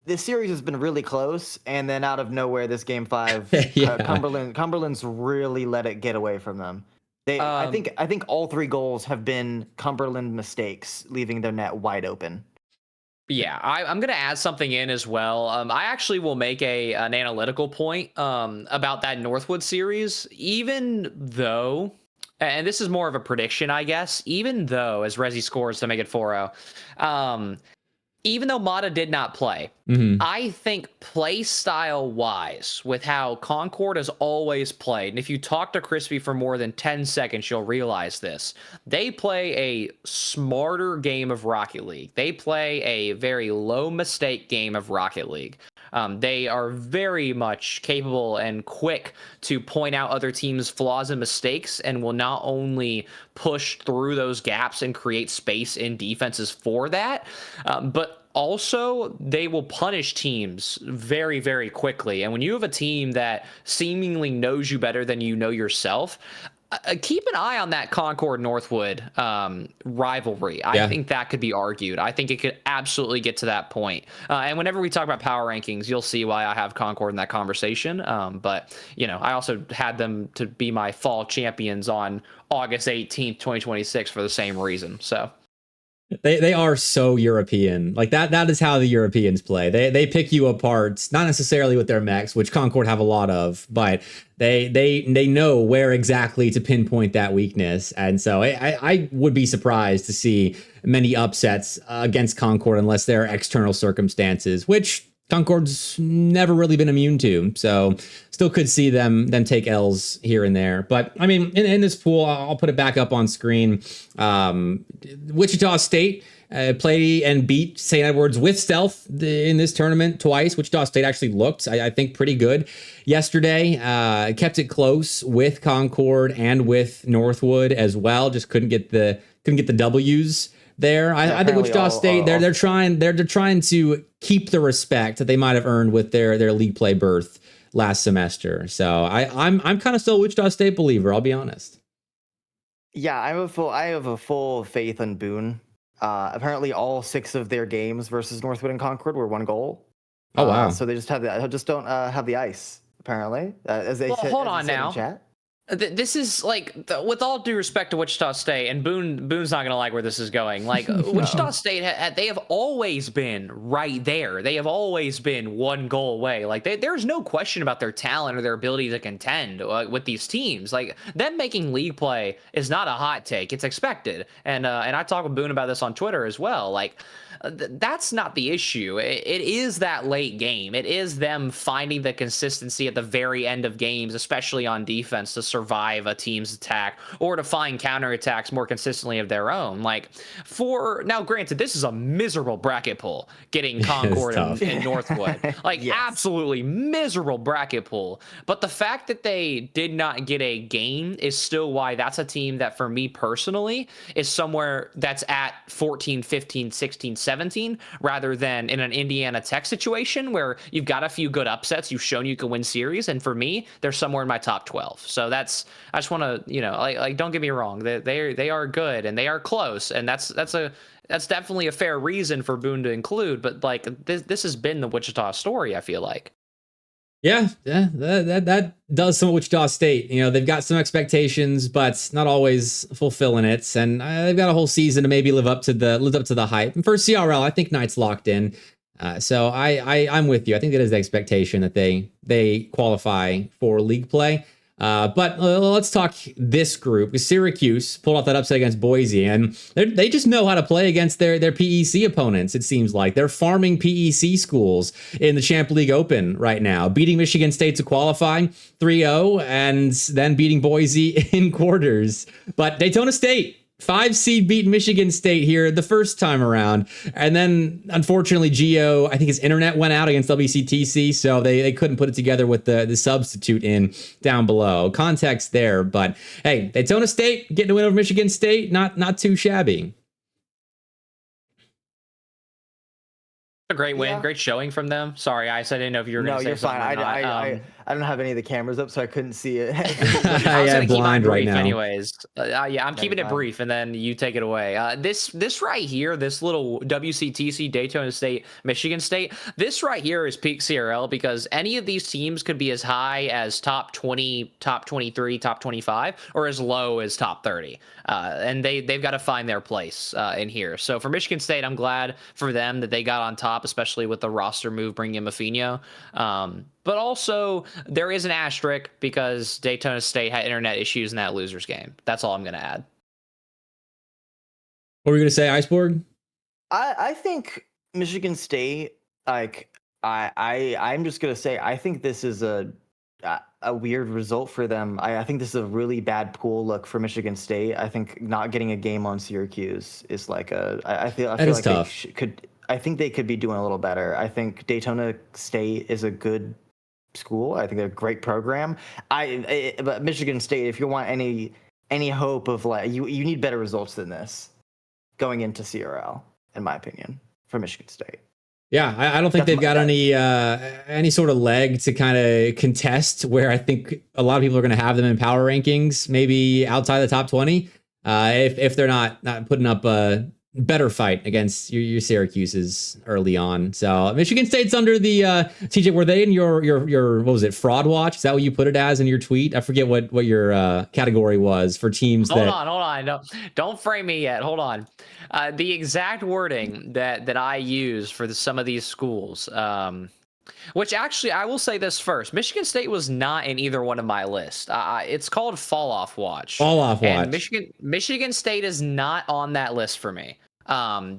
This series has been really close, and then out of nowhere, this game 5, Cumberland's really let it get away from them. I think all 3 goals have been Cumberland mistakes, leaving their net wide open. Yeah, I'm going to add something in as well. I actually will make an analytical point about that Northwood series, even though, and this is more of a prediction, I guess, even though, as Rezi scores to make it 4-0, even though Mata did not play, I think play style wise, with how Concord has always played, and if you talk to Crispy for more than 10 seconds, you'll realize this. They play a smarter game of Rocket League. They play a very low mistake game of Rocket League. They are very much capable and quick to point out other teams' flaws and mistakes, and will not only push through those gaps and create space in defenses for that, but also they will punish teams very, very quickly. And when you have a team that seemingly knows you better than you know yourself, keep an eye on that Concord Northwood rivalry. I think that could be argued. I think it could absolutely get to that point. And whenever we talk about power rankings, you'll see why I have Concord in that conversation. But, you know, I also had them to be my fall champions on August 18th, 2026 for the same reason. So they are so European. Like that is how the Europeans play. They pick you apart, not necessarily with their mechs, which Concord have a lot of, but they know where exactly to pinpoint that weakness. And so I would be surprised to see many upsets against Concord unless there are external circumstances, which Concord's never really been immune to. So still could see them take L's here and there. But I mean, in this pool, I'll put it back up on screen. Wichita State played and beat St. Edward's with stealth in this tournament twice. Wichita State actually looked, I think, pretty good yesterday. Kept it close with Concord and with Northwood as well. Just couldn't get the W's there. I think Wichita State they're trying to keep the respect that they might have earned with their league play berth last semester. So I'm kind of still a Wichita State believer, I'll be honest. Yeah, I have a full faith in Boone. Apparently all 6 of their games versus Northwood and Concord were 1 goal. Oh wow. So they just don't have the ice, apparently. As they said, hold on now. In chat. This is like, with all due respect to Wichita State, and Boone's not gonna like where this is going. Like Wichita State, they have always been right there. They have always been 1 goal away. Like there's no question about their talent or their ability to contend with these teams. Like them making league play is not a hot take; it's expected. And I talked with Boone about this on Twitter as well. Like that's not the issue. It is that late game. It is them finding the consistency at the very end of games, especially on defense, to survive a team's attack or to find counterattacks more consistently of their own. Like now, granted, this is a miserable bracket pool getting Concord and Northwood. Like absolutely miserable bracket pool. But the fact that they did not get a game is still why that's a team that, for me personally, is somewhere that's at 14, 15, 16, 17, rather than in an Indiana Tech situation where you've got a few good upsets, you've shown you can win series, and for me, they're somewhere in my top 12. So I just want to, like don't get me wrong, they are good and they are close, and that's definitely a fair reason for Boone to include. But like this has been the Wichita story, I feel like. Yeah, that does some of Wichita State. They've got some expectations, but not always fulfilling it. And they've got a whole season to maybe live up to the hype. And for CRL, I think Knight's locked in. So I'm with you. I think that is the expectation that they qualify for league play. But let's talk this group. Syracuse pulled off that upset against Boise, and they just know how to play against their PEC opponents. It seems like they're farming PEC schools in the Champ League Open right now, beating Michigan State to qualify 3-0, and then beating Boise in quarters. But Daytona State, 5 seed beat Michigan State here the first time around. And then, unfortunately, Gio, I think his internet went out against WCTC, so they couldn't put it together with the substitute in down below. Context there, but hey, Daytona State getting a win over Michigan State, not too shabby. A great win, great showing from them. Sorry, Ice, I didn't know if you were going to say something. No, you're fine. I don't have any of the cameras up, so I couldn't see it. I was blind right now. Anyways, I'm keeping it brief, and then you take it away. This right here, this little WCTC, Daytona State, Michigan State, this right here is peak CRL, because any of these teams could be as high as top 20, top 23, top 25, or as low as top 30. And they've got to find their place in here. So for Michigan State, I'm glad for them that they got on top, especially with the roster move bringing in Mafinho. But also, there is an asterisk because Daytona State had internet issues in that losers game. That's all I'm going to add. What were you going to say, Iceborg? I think Michigan State, like I'm just gonna say I think this is a weird result for them. I think this is a really bad pool look for Michigan State. I think not getting a game on Syracuse is like I feel like tough. I think they could be doing a little better. I think Daytona State is a good school. I think they're a great program. But Michigan State, if you want any hope of like you need better results than this going into CRL, in my opinion, for Michigan State. Yeah, I don't think they've got any sort of leg to kind of contest where I think a lot of people are going to have them in power rankings, maybe outside the top 20, if they're not putting up a better fight against your Syracuse's early on. So Michigan State's under the TJ. Were they in your what was it, fraud watch? Is that what you put it as in your tweet? I forget what your category was for teams. Hold on. No, don't frame me yet. Hold on. The exact wording that I use for some of these schools, which actually I will say this first. Michigan State was not in either one of my lists. It's called Fall Off Watch. Fall Off Watch. And Michigan State is not on that list for me.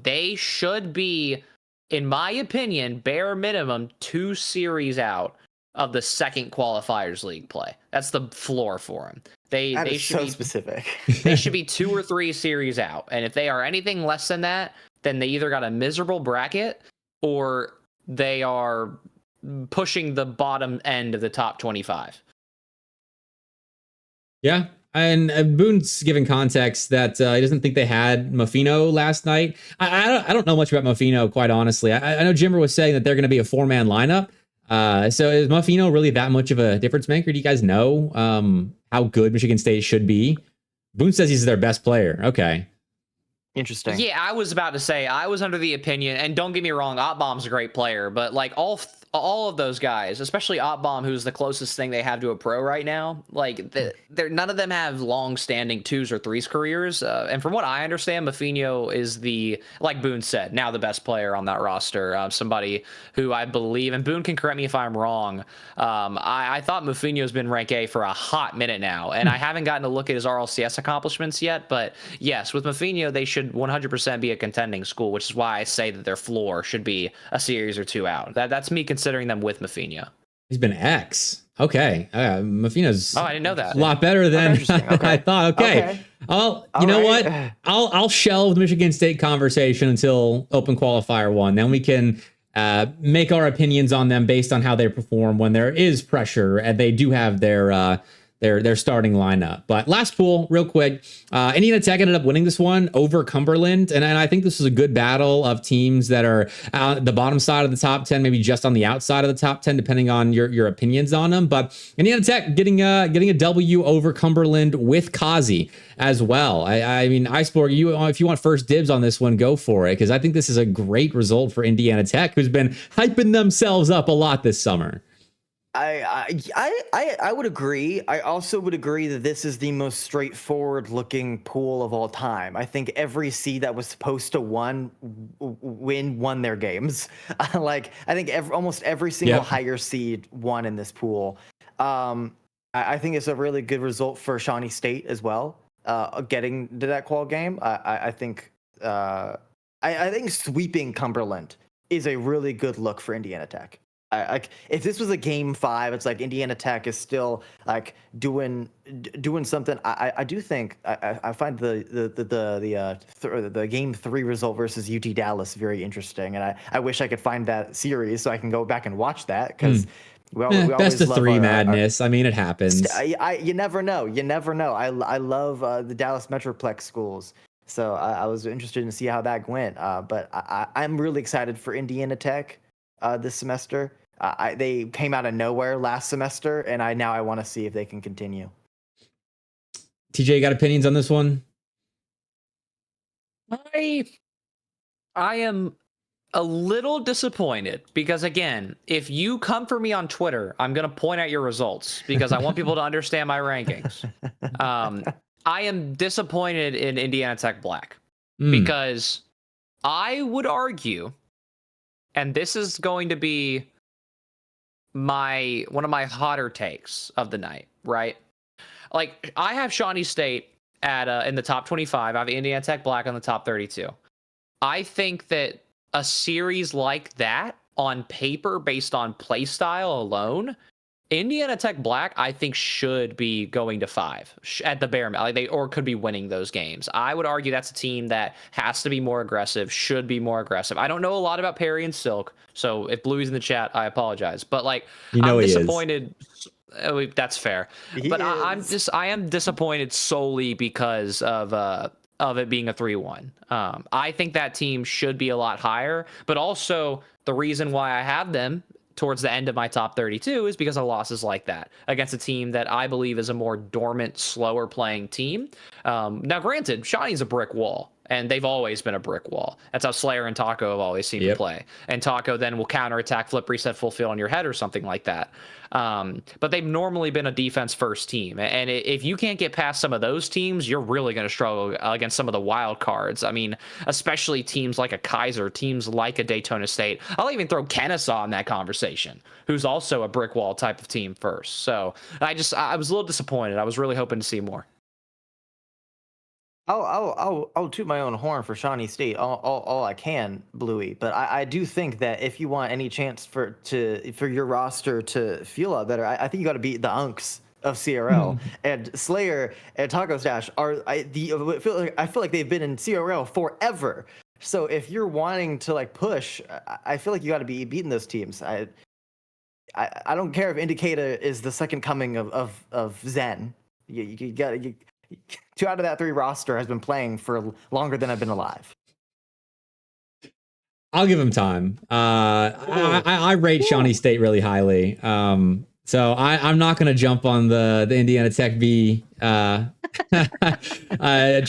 They should be, in my opinion, bare minimum 2 series out of the second qualifiers league play. That's the floor for them. They should so be specific. They should be 2 or 3 series out. And if they are anything less than that, then they either got a miserable bracket or they are pushing the bottom end of the top 25. Yeah. And Boone's giving context that he doesn't think they had Mofino last night. I don't know much about Mofino, quite honestly. I know Jimmer was saying that they're going to be a 4-man lineup. So is Mofino really that much of a difference maker? Do you guys know how good Michigan State should be? Boone says he's their best player. Okay. Interesting. Yeah, I was about to say, I was under the opinion, and don't get me wrong, Otbomb's a great player, but like all of those guys, especially Otbomb, who's the closest thing they have to a pro right now, like none of them have long-standing 2s or 3s careers. And from what I understand, Mofino is like Boone said, now the best player on that roster. Somebody who I believe, and Boone can correct me if I'm wrong, I thought Mofino's been rank A for a hot minute now, and I haven't gotten to look at his RLCS accomplishments yet, but yes, with Mofino, they should 100% be a contending school, which is why I say that their floor should be a series or 2 out. That's me considering them with Mofino. He's been X. Okay. Mofino's I didn't know that. A lot better than I thought. Okay. You know what? I'll shelve the Michigan State conversation until Open Qualifier 1. Then we can make our opinions on them based on how they perform when there is pressure and they do have their starting lineup. But last pool, real quick, Indiana Tech ended up winning this one over Cumberland, and I think this is a good battle of teams that are at the bottom side of the top 10, maybe just on the outside of the top 10, depending on your opinions on them. But Indiana Tech getting a W over Cumberland with Kazi as well. I mean, Iceborg, if you want first dibs on this one, go for it, because I think this is a great result for Indiana Tech, who's been hyping themselves up a lot this summer. I would agree. I also would agree that this is the most straightforward looking pool of all time. I think every seed that was supposed to won their games. I think almost every single higher seed won in this pool. I think it's a really good result for Shawnee State as well. Getting to that qual game. I think sweeping Cumberland is a really good look for Indiana Tech. If this was a game 5, it's like Indiana Tech is still like doing something. I do think I find the game 3 result versus UT Dallas very interesting, and I wish I could find that series so I can go back and watch that, because we best of 3 madness. I mean, it happens. You never know. I love the Dallas Metroplex schools. So I was interested to see how that went. But I'm really excited for Indiana Tech this semester. They came out of nowhere last semester, and I want to see if they can continue. TJ, you got opinions on this one? I am a little disappointed because, again, if you come for me on Twitter, I'm going to point out your results because I want people to understand my rankings. I am disappointed in Indiana Tech Black because I would argue, and this is going to be one of my hotter takes of the night, right? Like, I have Shawnee State at in the top 25. I have Indiana Tech Black on the top 32. I think that a series like that on paper based on play style alone, Indiana Tech Black, I think, should be going to 5 at the bare minimum. Like or could be winning those games. I would argue that's a team that has to be more aggressive, should be more aggressive. I don't know a lot about Perry and Silk, so if Bluey's in the chat, I apologize. But like, I'm disappointed. That's fair. But I am disappointed solely because of it being a 3-1. I think that team should be a lot higher, but also the reason why I have them towards the end of my top 32 is because of losses like that against a team that I believe is a more dormant, slower playing team. Now, granted, Shawnee's a brick wall, and they've always been a brick wall. That's how Slayer and Taco have always seemed to play. And Taco then will counterattack, flip, reset, full field on your head or something like that. But they've normally been a defense first team. And if you can't get past some of those teams, you're really going to struggle against some of the wild cards. I mean, especially teams like a Kaiser, teams like a Daytona State. I'll even throw Kennesaw in that conversation, who's also a brick wall type of team first. So I was a little disappointed. I was really hoping to see more. I'll toot my own horn for Shawnee State all I can, Bluey. But I do think that if you want any chance for your roster to feel a lot better, I think you got to beat the Unks of CRL and Slayer and Taco Stash I feel like they've been in CRL forever. So if you're wanting to like push, I feel like you got to be beating those teams. I don't care if Indicator is the second coming of Zen. You got to. 2 out of that 3 roster has been playing for longer than I've been alive. I'll give him time. I rate Shawnee State really highly. So I'm not going to jump on the Indiana Tech B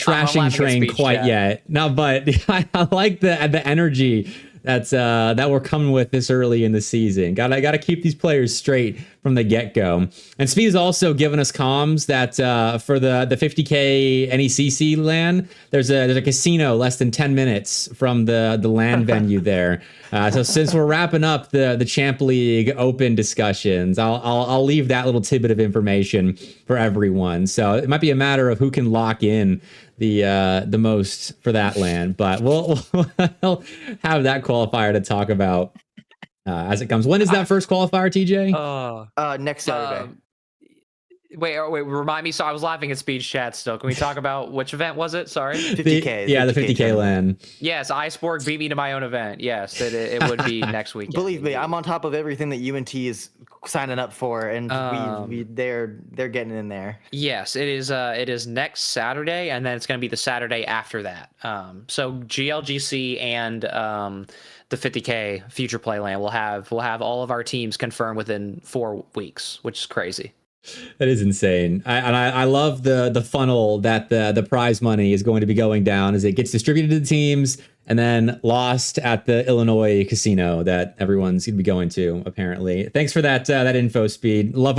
trashing train quite yet. No, but I like the energy that we're coming with this early in the season. I got to keep these players straight from the get-go. And Speed has also given us comms that for the 50K NECC LAN, there's a casino less than 10 minutes from the LAN venue there. So since we're wrapping up the Champ League Open discussions, I'll leave that little tidbit of information for everyone. So it might be a matter of who can lock in the most for that LAN, but we'll have that qualifier to talk about as it comes. When is that first qualifier, TJ? Next Saturday. Wait, remind me. So I was laughing at Speed's chat still. Can we talk about which event was it? Sorry. 50K. The 50K LAN. Yes, Iceborg beat me to my own event. Yes, it would be next week. Believe me, I'm on top of everything that UNT is signing up for, and they're getting in there. Yes, it is next Saturday, and then it's going to be the Saturday after that. So GLGC and the 50K Future Play LAN will have all of our teams confirmed within 4 weeks, which is crazy. That is insane. I love the funnel that the prize money is going to be going down as it gets distributed to the teams and then lost at the Illinois casino that everyone's going to be going to, apparently. Thanks for that info, Speed. Love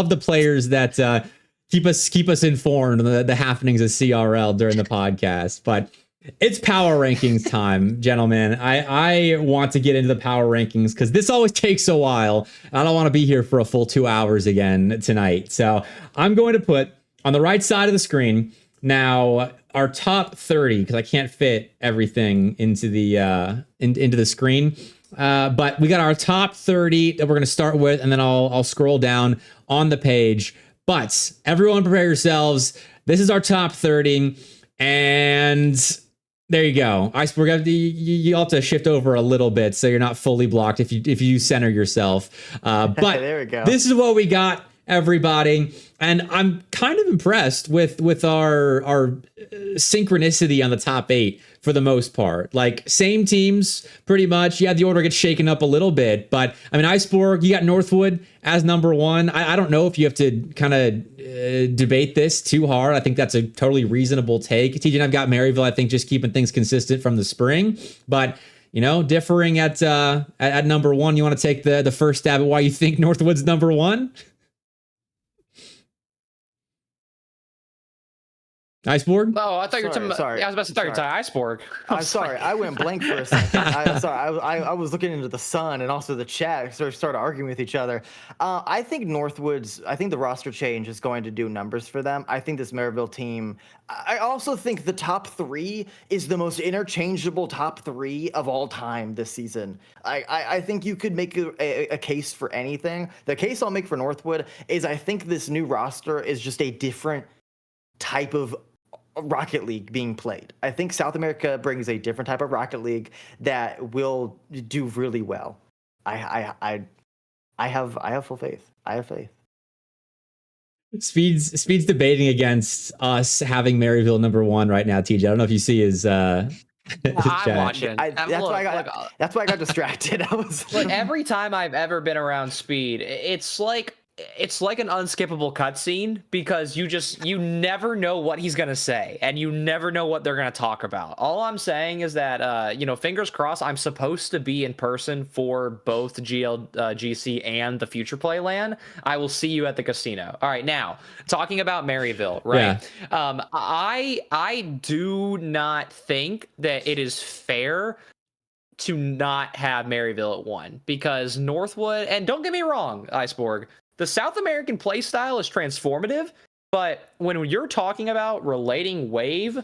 the players that keep us informed on the happenings of CRL during the podcast. But it's power rankings time, gentlemen. I want to get into the power rankings because this always takes a while. I don't want to be here for a full 2 hours again tonight. So I'm going to put on the right side of the screen now our top 30 because I can't fit everything into the screen. But we got our top 30 that we're going to start with, and then I'll scroll down on the page. But everyone prepare yourselves. This is our top 30, and there you go. Iceborg, you have to shift over a little bit so you're not fully blocked if you center yourself. But there we go. This is what we got, everybody. And I'm kind of impressed with our synchronicity on the top 8 for the most part. Like, same teams, pretty much. Yeah, the order gets shaken up a little bit. But, I mean, Iceborg, you got Northwood as number 1. I don't know if you have to kind of debate this too hard. I think that's a totally reasonable take. TJ and I've got Maryville, I think, just keeping things consistent from the spring. But, differing at number 1, you want to take the first stab at why you think Northwood's number 1? Iceborg? Oh, I thought you were talking about. Sorry. Yeah, I was about to start Iceborg. I'm sorry. I went blank for a second. I was looking into the sun and also the chat. Started arguing with each other. I think the roster change is going to do numbers for them. I think this Maryville team. I also think the top 3 is the most interchangeable top 3 of all time this season. I think you could make a case for anything. The case I'll make for Northwood is I think this new roster is just a different type of Rocket League being played. I think South America brings a different type of Rocket League that will do really well. I have full faith. I have faith. Speed's debating against us having Maryville #1 right now. TJ, I don't know if you see his. I'm watching. That's why I got distracted. I was. But every time I've ever been around Speed, it's like an unskippable cutscene because you never know what he's gonna say and you never know what they're gonna talk about. All I'm saying is that fingers crossed, I'm supposed to be in person for both GC and the Future Play LAN. I will see you at the casino. All right, now talking about Maryville, right? Yeah. I do not think that it is fair to not have Maryville at 1 because Northwood, and don't get me wrong, Iceborg, the South American playstyle is transformative, but when you're talking about relating wave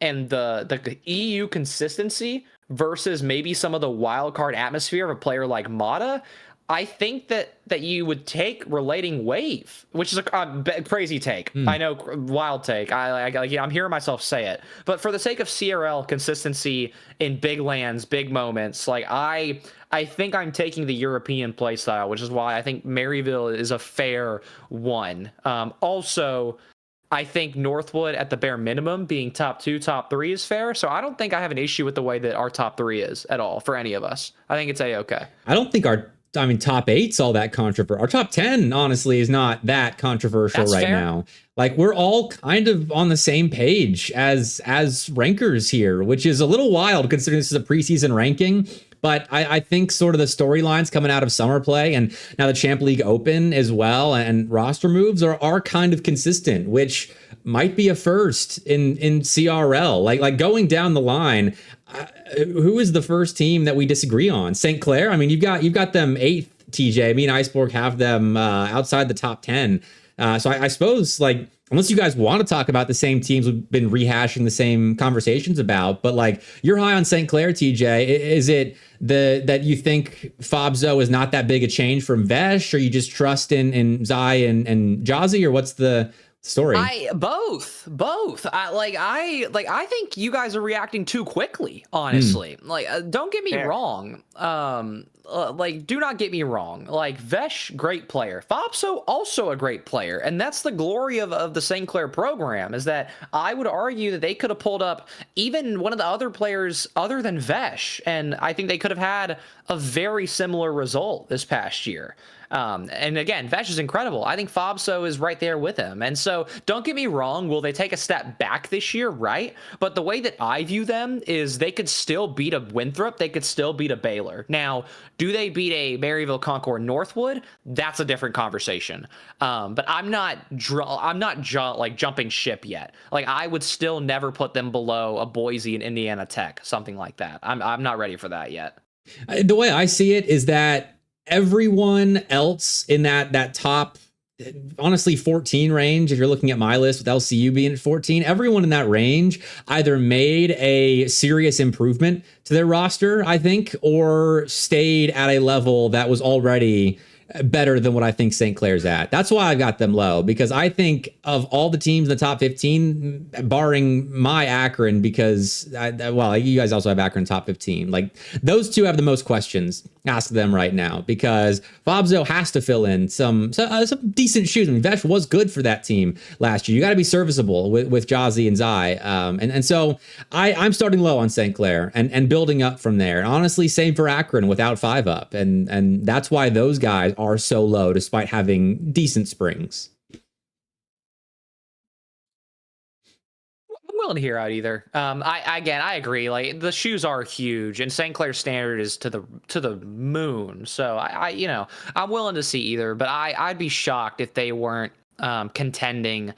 and the EU consistency versus maybe some of the wild card atmosphere of a player like Mata, I think that you would take relating wave, which is a crazy take. I know, wild take. I'm hearing myself say it, but for the sake of CRL consistency in big lands, big moments, like I think I'm taking the European playstyle, which is why I think Maryville is a fair one. Also, I think Northwood at the bare minimum being top 2, top 3 is fair. So I don't think I have an issue with the way that our top 3 is at all for any of us. I think it's A-okay. I don't think top 8's all that controversial. Our top 10, honestly, is not that controversial. That's right fair. Now. Like, we're all kind of on the same page as rankers here, which is a little wild considering this is a preseason ranking. But I think sort of the storylines coming out of summer play and now the Champ League Open as well and roster moves are kind of consistent, which might be a first in CRL. Like going down the line, who is the first team that we disagree on? St. Clair? I mean, you've got them 8th, TJ. Me and Iceborg have them outside the top 10. So I suppose, like, unless you guys want to talk about the same teams we've been rehashing the same conversations about, but like, you're high on St. Clair, TJ. Is it that you think Fobzo is not that big a change from Vesh, or you just trust in Zai and Jazzy, or what's the story? Both. I think you guys are reacting too quickly, honestly. Don't get me wrong. Do not get me wrong. Like, Vesh, great player. Fopso, also a great player. And that's the glory of the St. Clair program, is that I would argue that they could have pulled up even one of the other players other than Vesh. And I think they could have had a very similar result this past year. And again, Vesh is incredible. I think Fobso is right there with him. And so don't get me wrong. Will they take a step back this year? Right. But the way that I view them is they could still beat a Winthrop. They could still beat a Baylor. Now, do they beat a Maryville, Concord, Northwood? That's a different conversation. But I'm not jumping ship yet. Like, I would still never put them below a Boise and Indiana Tech, something like that. I'm not ready for that yet. The way I see it is that everyone else in that top, honestly, 14 range, if you're looking at my list with LCU being at 14, everyone in that range either made a serious improvement to their roster, I think, or stayed at a level that was already better than what I think St. Clair's at. That's why I got them low, because I think of all the teams in the top 15, barring my Akron, because, you guys also have Akron top 15. Like, those two have the most questions. Ask them right now, because Fobzo has to fill in some decent shoes. I mean, Vesh was good for that team last year. You got to be serviceable with Jazzy and Zai. And so I'm starting low on St. Clair and building up from there. And honestly, same for Akron without 5-up. And that's why those guys are so low despite having decent springs. I'm willing to hear out either. I agree. Like, the shoes are huge, and St. Clair's standard is to the moon. So I'm willing to see either, but I'd be shocked if they weren't contending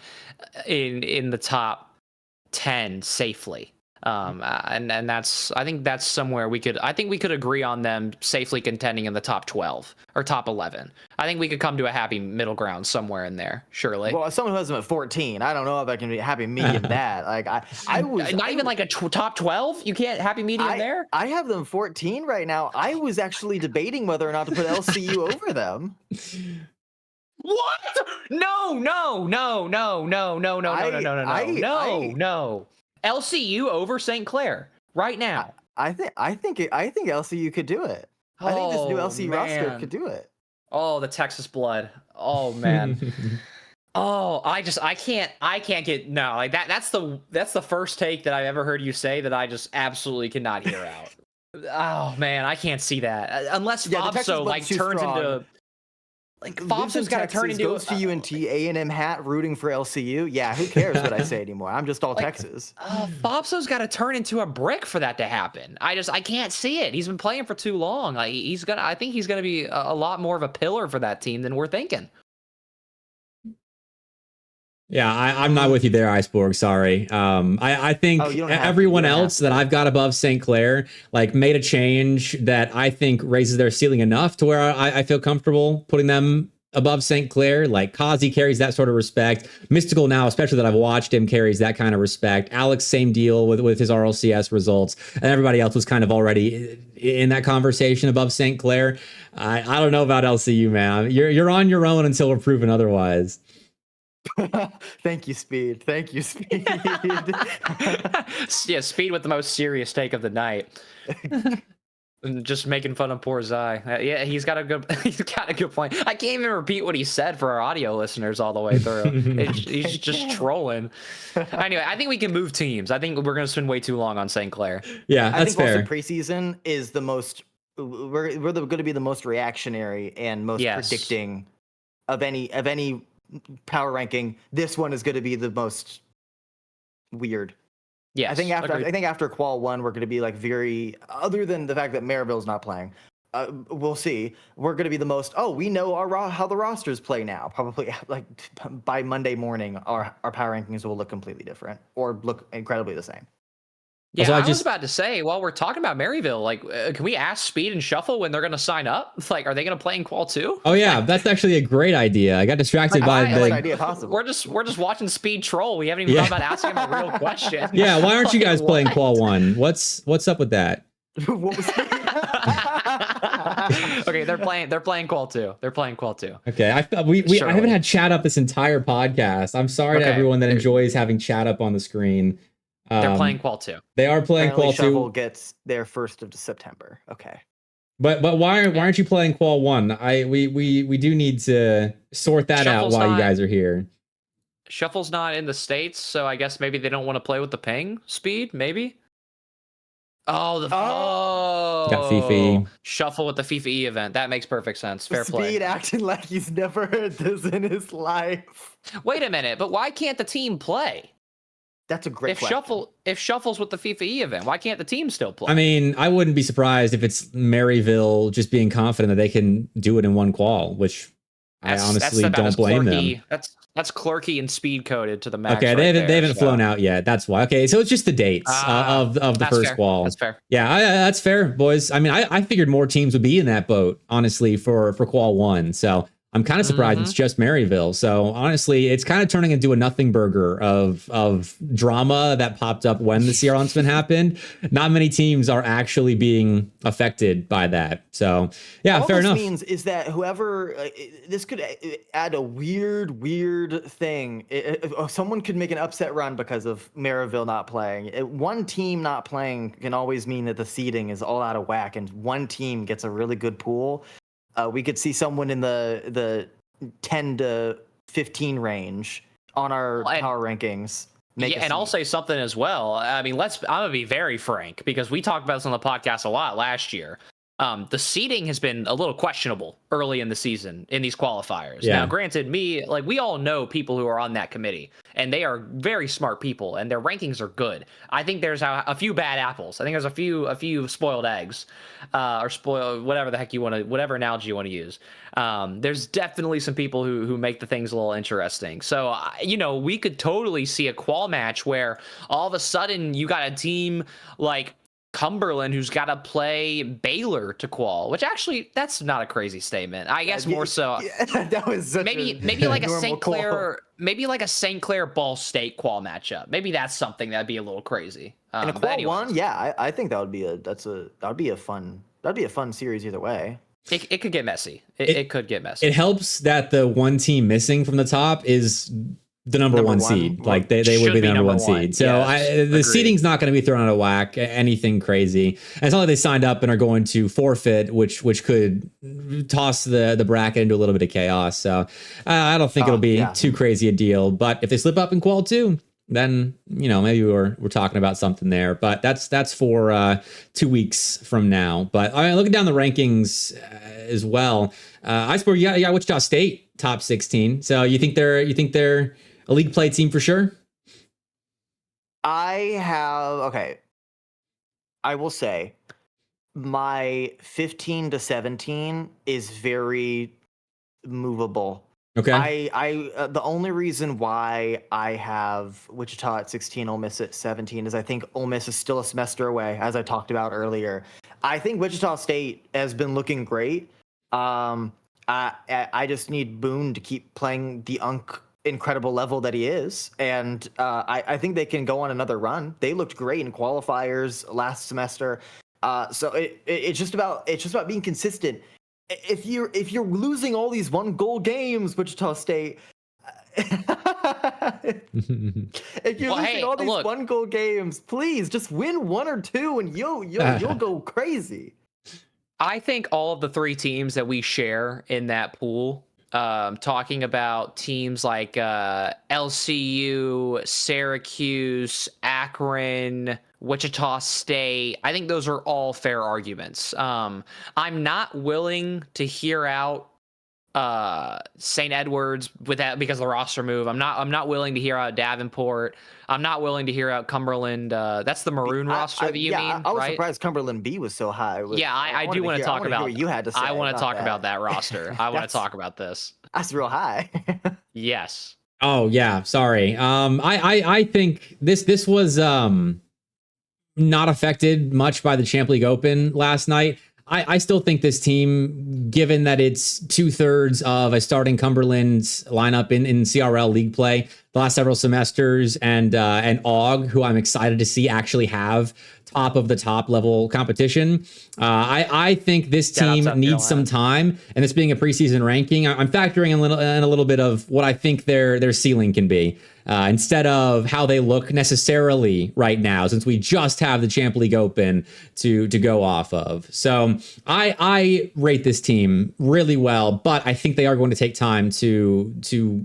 in the top 10 safely. And that's, I think that's somewhere we could agree on them safely contending in the top 12 or top 11. I think we could come to a happy middle ground somewhere in there, surely. Well, as someone who has them at 14, I don't know if I can be happy medium that. Like I was not even like a top 12. You can't happy medium there. I have them 14 right now. I was actually debating whether or not to put LCU over them. What? No. LCU over St. Clair right now. I think LCU could do it. I think this new LCU roster could do it. Oh, the Texas blood. Oh man. I can't get no, like that's the first take that I've ever heard you say that I just absolutely cannot hear out. Oh man, I can't see that. Unless Fobso like turns into like Fobso's got to turn into goes to UNT A&M hat rooting for LCU. Yeah, who cares what I say anymore? I'm just all like, Texas. Fobso's got to turn into a brick for that to happen. I can't see it. He's been playing for too long. Like I think he's gonna be a lot more of a pillar for that team than we're thinking. Yeah, I'm not with you there, Iceborg. Sorry. I think everyone else that I've got above St. Clair like made a change that I think raises their ceiling enough to where I feel comfortable putting them above St. Clair. Like Kazi carries that sort of respect. Mystical now, especially that I've watched him, carries that kind of respect. Alex, same deal with his RLCS results, and everybody else was kind of already in that conversation above St. Clair. I don't know about LCU, man. You're on your own until we're proven otherwise. Thank you, Speed. Yeah, Speed with the most serious take of the night. Just making fun of poor Zai. Yeah, he's got a good point. I can't even repeat what he said for our audio listeners all the way through. He's just trolling. Anyway, I think we can move teams. I think we're going to spend way too long on St. Clair. Yeah, that's fair. Also preseason is the most. We're going to be the most reactionary and most predicting of any power ranking. This one is going to be the most weird. Yeah, I think after Qual 1 we're going to be like very, other than the fact that Maryville's not playing, we'll see. We're going to be the most. We know how the rosters play now. Probably like by Monday morning, our power rankings will look completely different or look incredibly the same. Yeah, also, I was about to say, while we're talking about Maryville, like, can we ask Speed and Shuffle when they're going to sign up? Like, are they going to play in Qual 2? Oh yeah, that's actually a great idea. I got distracted by the idea possible. We're just watching Speed troll. We haven't even thought about asking him a real question. Yeah, why aren't you guys playing Qual 1? What's up with that? What was Okay, they're playing Qual 2. They're playing Qual 2. Okay, I haven't had chat up this entire podcast. I'm sorry to everyone that enjoys having chat up on the screen. They're playing Qual 2. They are playing Qual 2. Shovel gets their 1st of September. Okay. But why aren't you playing Qual 1? We do need to sort that out while you guys are here. Shuffle's not in the States, so I guess maybe they don't want to play with the ping speed, maybe? Got Fifi. Shuffle with the Fifi event. That makes perfect sense. Fair play. Speed acting like he's never heard this in his life. Wait a minute, but why can't the team play? That's a great question. If Shuffle's with the FIFA event, why can't the team still play? I mean, I wouldn't be surprised if it's Maryville just being confident that they can do it in one qual, which I honestly don't blame them. That's Clerky and speed coded to the max. Okay, they haven't flown out yet. That's why. Okay, so it's just the dates of the first qual. That's fair. Yeah, that's fair, boys. I mean, I figured more teams would be in that boat, honestly, for Qual 1. So I'm kind of surprised it's just Maryville. So honestly, it's kind of turning into a nothing burger of drama that popped up when the CRL announcement happened. Not many teams are actually being affected by that. So yeah, fair enough. What this means is that whoever this could add a weird thing. Someone could make an upset run because of Maryville not playing. One team not playing can always mean that the seeding is all out of whack, and one team gets a really good pool. We could see someone in the 10 to 15 range on our power rankings. And I'll say something as well. I mean, I'm gonna be very frank because we talked about this on the podcast a lot last year. The seeding has been a little questionable early in the season in these qualifiers. Yeah. Now, granted, we all know people who are on that committee, and they are very smart people, and their rankings are good. I think there's a few bad apples. I think there's a few spoiled eggs, or spoiled, whatever the heck you want to, whatever analogy you want to use. There's definitely some people who make the things a little interesting. So, we could totally see a qual match where all of a sudden you got a team like Cumberland who's got to play Baylor to qual, which actually that's not a crazy statement. I guess more so. Yeah, that was maybe like a St. Clair, maybe like a St. Clair Ball State qual matchup. Maybe that's something that'd be a little crazy. In a qual one, yeah, I think that would be a fun series either way. It could get messy. It could get messy. It helps that the one team missing from the top is the number one seed. Like they would be the number one seed. So yes, the seeding's not going to be thrown out of whack, anything crazy. And it's not like they signed up and are going to forfeit, which could toss the bracket into a little bit of chaos. So I don't think it'll be too crazy a deal. But if they slip up in qual 2, then maybe we're talking about something there. But that's for 2 weeks from now. But all right, looking down the rankings as well, Iceborg, you got Wichita State top 16. So you think they're a league play team for sure? I will say my 15 to 17 is very movable. Okay. I the only reason why I have Wichita at 16, Ole Miss at 17 is I think Ole Miss is still a semester away, as I talked about earlier. I think Wichita State has been looking great. I just need Boone to keep playing the incredible level that he is, and I think they can go on another run. They looked great in qualifiers last semester, so it's just about being consistent. If you're losing all these 1-goal games, Wichita State, if you're losing all these 1-goal games, please just win 1 or 2, and you'll go crazy. I think all of the 3 teams that we share in that pool, talking about teams like LCU, Syracuse, Akron, Wichita State, I think those are all fair arguments. I'm not willing to hear out St. Edwards with that because of the roster move. I'm not willing to hear out Davenport. I'm not willing to hear out Cumberland. That's the maroon roster that you mean, I was right? surprised Cumberland B was so high. I do want to talk about what you had to say. I want to talk about that roster. I want to talk about this. That's real high. Yes. Oh yeah, sorry. I think this was not affected much by the Champ League Open last night. I still think this team, given that it's 2/3 of a starting Cumberland lineup in CRL league play the last several semesters, and AUG, who I'm excited to see actually have top of the top level competition. I think this team needs some time, and this being a preseason ranking, I'm factoring in a little bit of what I think their ceiling can be. Instead of how they look necessarily right now, since we just have the Champ League Open to go off of. So I rate this team really well, but I think they are going to take time to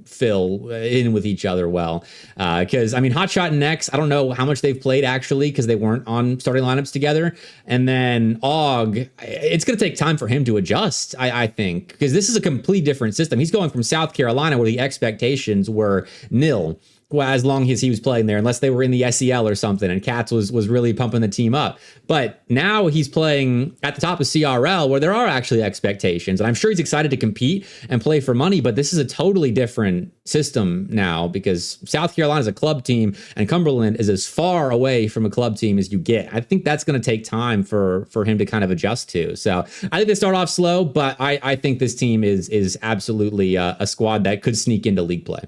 fill in with each other well. Because Hotshot and Nex, I don't know how much they've played actually, because they weren't on starting lineups together. And then AUG, it's going to take time for him to adjust, I think, because this is a completely different system. He's going from South Carolina, where the expectations were nil. Well, as long as he was playing there, unless they were in the SEL or something, and Katz was really pumping the team up. But now he's playing at the top of CRL, where there are actually expectations, and I'm sure he's excited to compete and play for money. But this is a totally different system now, because South Carolina is a club team, and Cumberland is as far away from a club team as you get. I think that's going to take time for him to kind of adjust to. So I think they start off slow, but I think this team is absolutely a squad that could sneak into league play.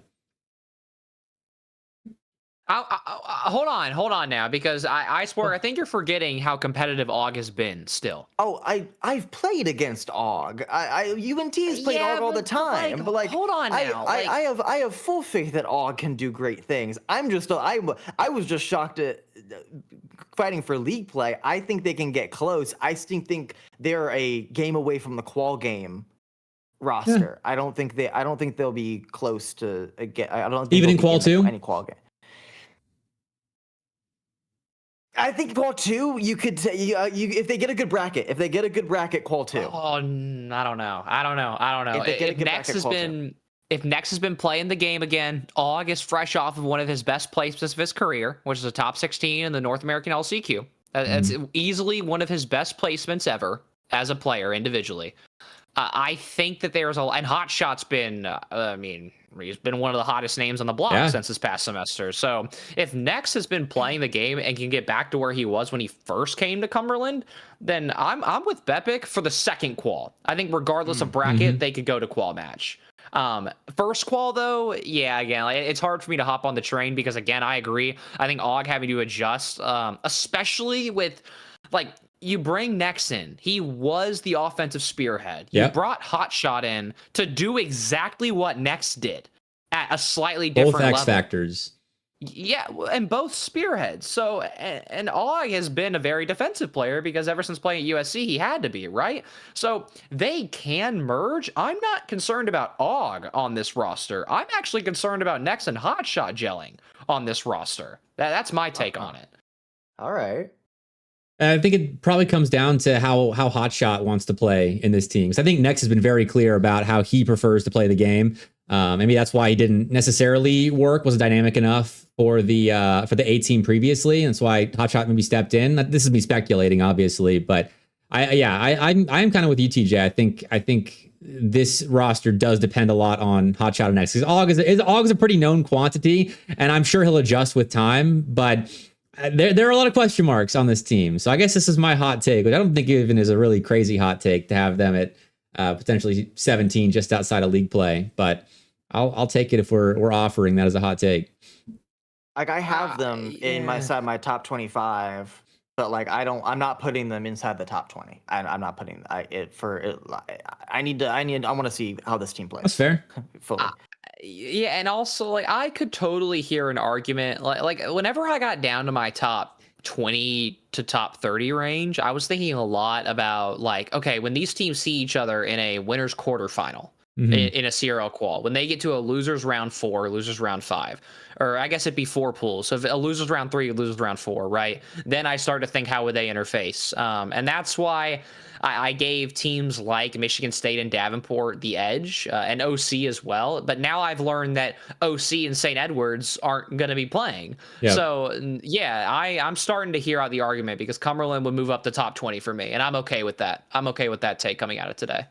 Hold on now, because Iceborg, I think you're forgetting how competitive AUG has been still. Oh, I've played against AUG. UNT has played AUG all the time, but hold on now. I have full faith that AUG can do great things. I was just shocked at fighting for league play. I think they can get close. I think they're a game away from the qual game roster. Yeah. I don't think they'll be close to get. I don't think even in qual 2 any qual game. I think qual 2, you could say if they get a good bracket, qual 2. Oh, I don't know. If they get a good bracket, qual 2. If Nex has been playing the game again, Og is fresh off of one of his best placements of his career, which is a top 16 in the North American LCQ. That's easily one of his best placements ever as a player individually. I think that there's and Hotshot's been, he's been one of the hottest names on the block since this past semester. So if Nex has been playing the game and can get back to where he was when he first came to Cumberland, then I'm with Bepic for the second qual. I think regardless of bracket, they could go to qual match. First qual though, again, it's hard for me to hop on the train because again, I agree. I think Og having to adjust, especially with you bring Nex in. He was the offensive spearhead. You brought Hotshot in to do exactly what Nex did at a slightly different level. Both X factors. Yeah, and both spearheads. So, and Og has been a very defensive player because ever since playing at USC, he had to be, right? So they can merge. I'm not concerned about Og on this roster. I'm actually concerned about Nex and Hotshot gelling on this roster. That's my take on it. All right. I think it probably comes down to how Hotshot wants to play in this team. Because I think Nex has been very clear about how he prefers to play the game. Maybe that's why he didn't necessarily wasn't dynamic enough for the A team previously. And that's why Hotshot maybe stepped in. This is me speculating, obviously, but I'm kind of with you, TJ. I think this roster does depend a lot on Hotshot and Nex. Because Og is a pretty known quantity, and I'm sure he'll adjust with time, but there are a lot of question marks on this team. So I guess this is my hot take, which I don't think even is a really crazy hot take to have them at potentially 17 just outside of league play. But I'll take it if we're offering that as a hot take. I have them in my top 25, but I'm not putting them inside the top 20. I'm not putting I want to see how this team plays. That's fair. Fully. And also I could totally hear an argument like whenever I got down to my top 20 to top 30 range, I was thinking a lot about okay, when these teams see each other in a winners quarterfinal in a CRL qual, when they get to a losers round 4, losers round 5, or I guess it'd be 4 pools. So if a losers round 3, losers round 4, right? Then I start to think, how would they interface? And that's why I gave teams like Michigan State and Davenport the edge, and OC as well. But now I've learned that OC and St. Edwards aren't going to be playing. Yep. So, I'm starting to hear out the argument because Cumberland would move up to top 20 for me, and I'm okay with that. I'm okay with that take coming out of today.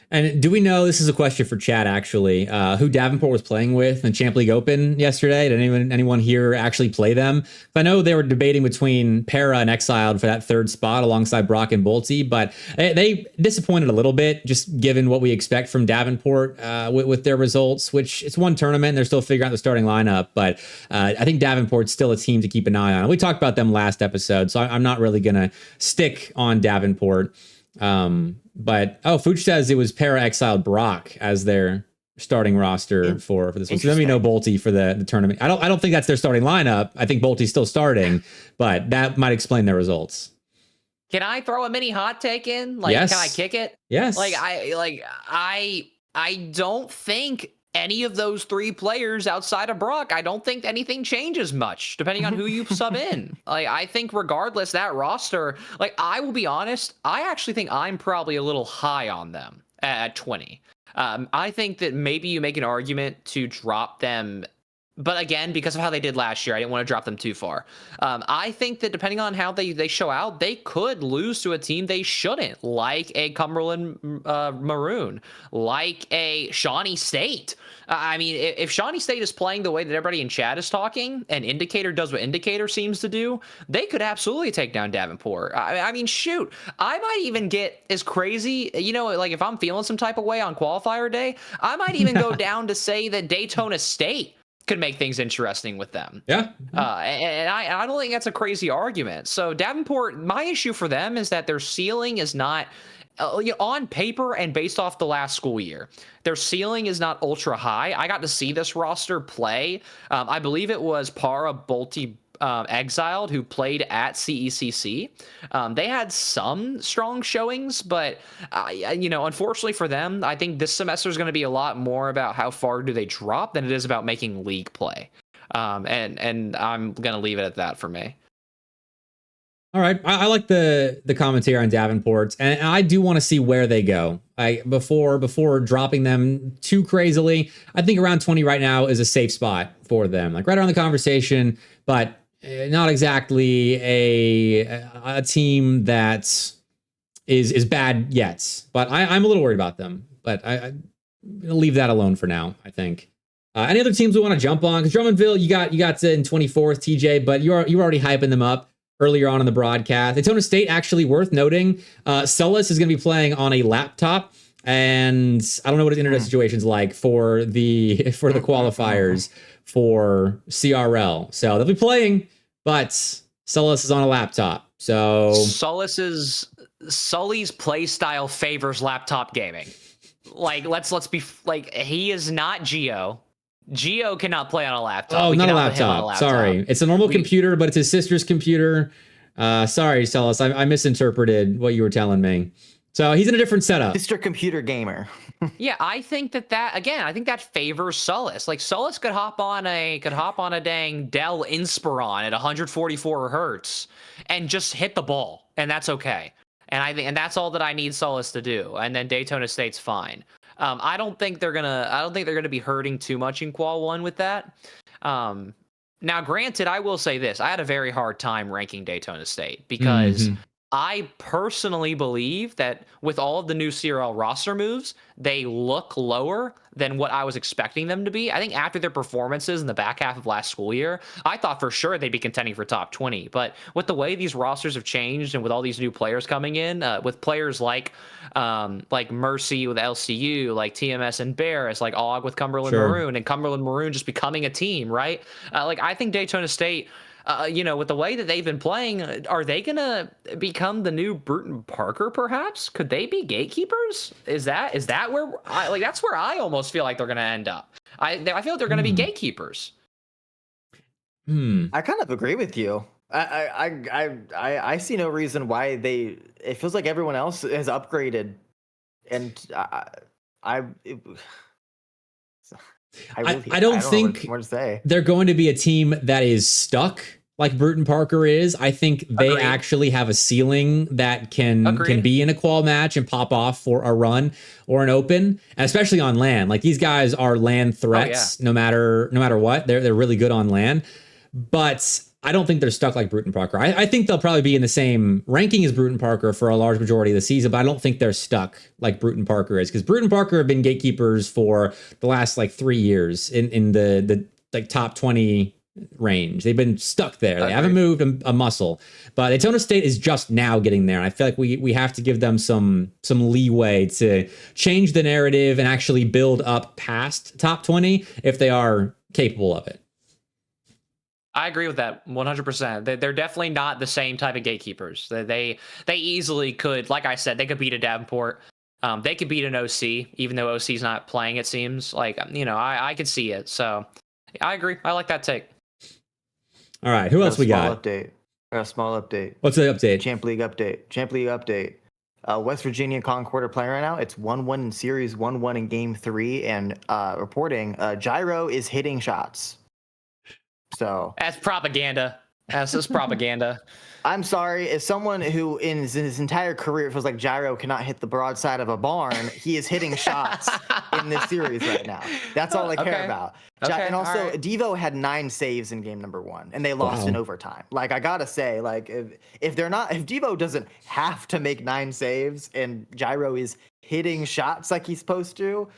And do we know, this is a question for Chad actually, who Davenport was playing with in Champ League Open yesterday? Did anyone here actually play them? I know they were debating between Para and Exiled for that third spot alongside Brock and Bolte, but they disappointed a little bit just given what we expect from Davenport with their results, which it's one tournament. They're still figuring out the starting lineup, but I think Davenport's still a team to keep an eye on. We talked about them last episode, so I'm not really going to stick on Davenport. But Fuchs says it was Para Exiled Brock as their starting roster for this one. So let me know Bolte for the tournament. I don't think that's their starting lineup. I think Bolte's still starting, but that might explain their results. Can I throw a mini hot take in? Yes. Can I kick it? Yes. I don't think any of those 3 players outside of Brock, I don't think anything changes much depending on who you sub in. I think regardless, that roster, I will be honest, I actually think I'm probably a little high on them at 20. I think that maybe you make an argument to drop them, but again, because of how they did last year, I didn't want to drop them too far. I think that depending on how they show out, they could lose to a team they shouldn't, like a Cumberland Maroon, like a Shawnee State. If Shawnee State is playing the way that everybody in chat is talking, and Indicator does what Indicator seems to do, they could absolutely take down Davenport. Shoot, I might even get as crazy, if I'm feeling some type of way on qualifier day, I might even go down to say that Daytona State could make things interesting with them. Yeah. And I don't think that's a crazy argument. So Davenport, my issue for them is that their ceiling is not, on paper and based off the last school year, their ceiling is not ultra high. I got to see this roster play. I believe it was Para, Bolte, Exiled who played at CECC. They had some strong showings, but unfortunately for them, I think this semester is going to be a lot more about how far do they drop than it is about making league play. And I'm going to leave it at that for me. All right. I like the commentary on Davenport, and I do want to see where they go. Before dropping them too crazily, I think around 20 right now is a safe spot for them. Like right around the conversation, but not exactly a team that is bad yet. But I'm a little worried about them. But I'm gonna leave that alone for now, I think. Any other teams we want to jump on? Because Drummondville, you got in 24th, TJ, but you were already hyping them up earlier on in the broadcast. Daytona State, actually worth noting. Sullus is going to be playing on a laptop, and I don't know what his internet situation's like for the qualifiers for CRL. So they'll be playing, but Sullus is on a laptop. So Sully's play style favors laptop gaming. Like let's be like, he is not Geo. Geo cannot play on a laptop. Oh, not a laptop. Sorry. It's a normal computer, but it's his sister's computer. Sorry, Celis. I misinterpreted what you were telling me. So he's in a different setup. Sister computer gamer. Yeah, I think that favors Sullus. Like Sullus could hop on a dang Dell Inspiron at 144 hertz and just hit the ball, and that's okay. And that's all that I need Sullus to do. And then Daytona State's fine. I don't think they're gonna be hurting too much in Qual 1 with that. Now, granted, I will say this: I had a very hard time ranking Daytona State because I personally believe that with all of the new CRL roster moves, they look lower than what I was expecting them to be. I think after their performances in the back half of last school year, I thought for sure they'd be contending for top 20. But with the way these rosters have changed and with all these new players coming in, with players like Mercy with LCU, like TMS and Barris, like Og with Cumberland Maroon, and Cumberland Maroon just becoming a team, right? I think Daytona State, with the way that they've been playing, are they going to become the new Bruton Parker, perhaps? Could they be gatekeepers? Is that where, that's where I almost feel like they're going to end up. I feel like they're going to be gatekeepers. I kind of agree with you. I see no reason why it feels like everyone else has upgraded. And I don't think they're going to be a team that is stuck like Bruton Parker is. I think they actually have a ceiling that can be in a qual match and pop off for a run or an open, and especially on land. Like these guys are land threats no matter what. They're really good on land, but I don't think they're stuck like Bruton Parker. I think they'll probably be in the same ranking as Bruton Parker for a large majority of the season, but I don't think they're stuck like Bruton Parker is, because Bruton Parker have been gatekeepers for the last 3 years in the top 20 range. They've been stuck there. They haven't moved a muscle. But Daytona State is just now getting there. And I feel like we have to give them some leeway to change the narrative and actually build up past top 20 if they are capable of it. I agree with that 100%. They're definitely not the same type of gatekeepers. They easily could, like I said, they could beat a Davenport. They could beat an OC, even though OC's not playing, it seems. I could see it. So I agree. I like that take. All right, who else we got? A small update. What's the update? Champ League update. West Virginia Concord are playing right now. It's 1-1 in series, 1-1 in game 3, and reporting Gyro is hitting shots. So that's propaganda. That's just propaganda. I'm sorry. As someone who in his entire career feels like Gyro cannot hit the broadside of a barn, he is hitting shots in this series right now. That's all I care about. And also, Devo had 9 saves in game number 1, and they lost in overtime. I gotta say, if Devo doesn't have to make 9 saves and Gyro is hitting shots like he's supposed to,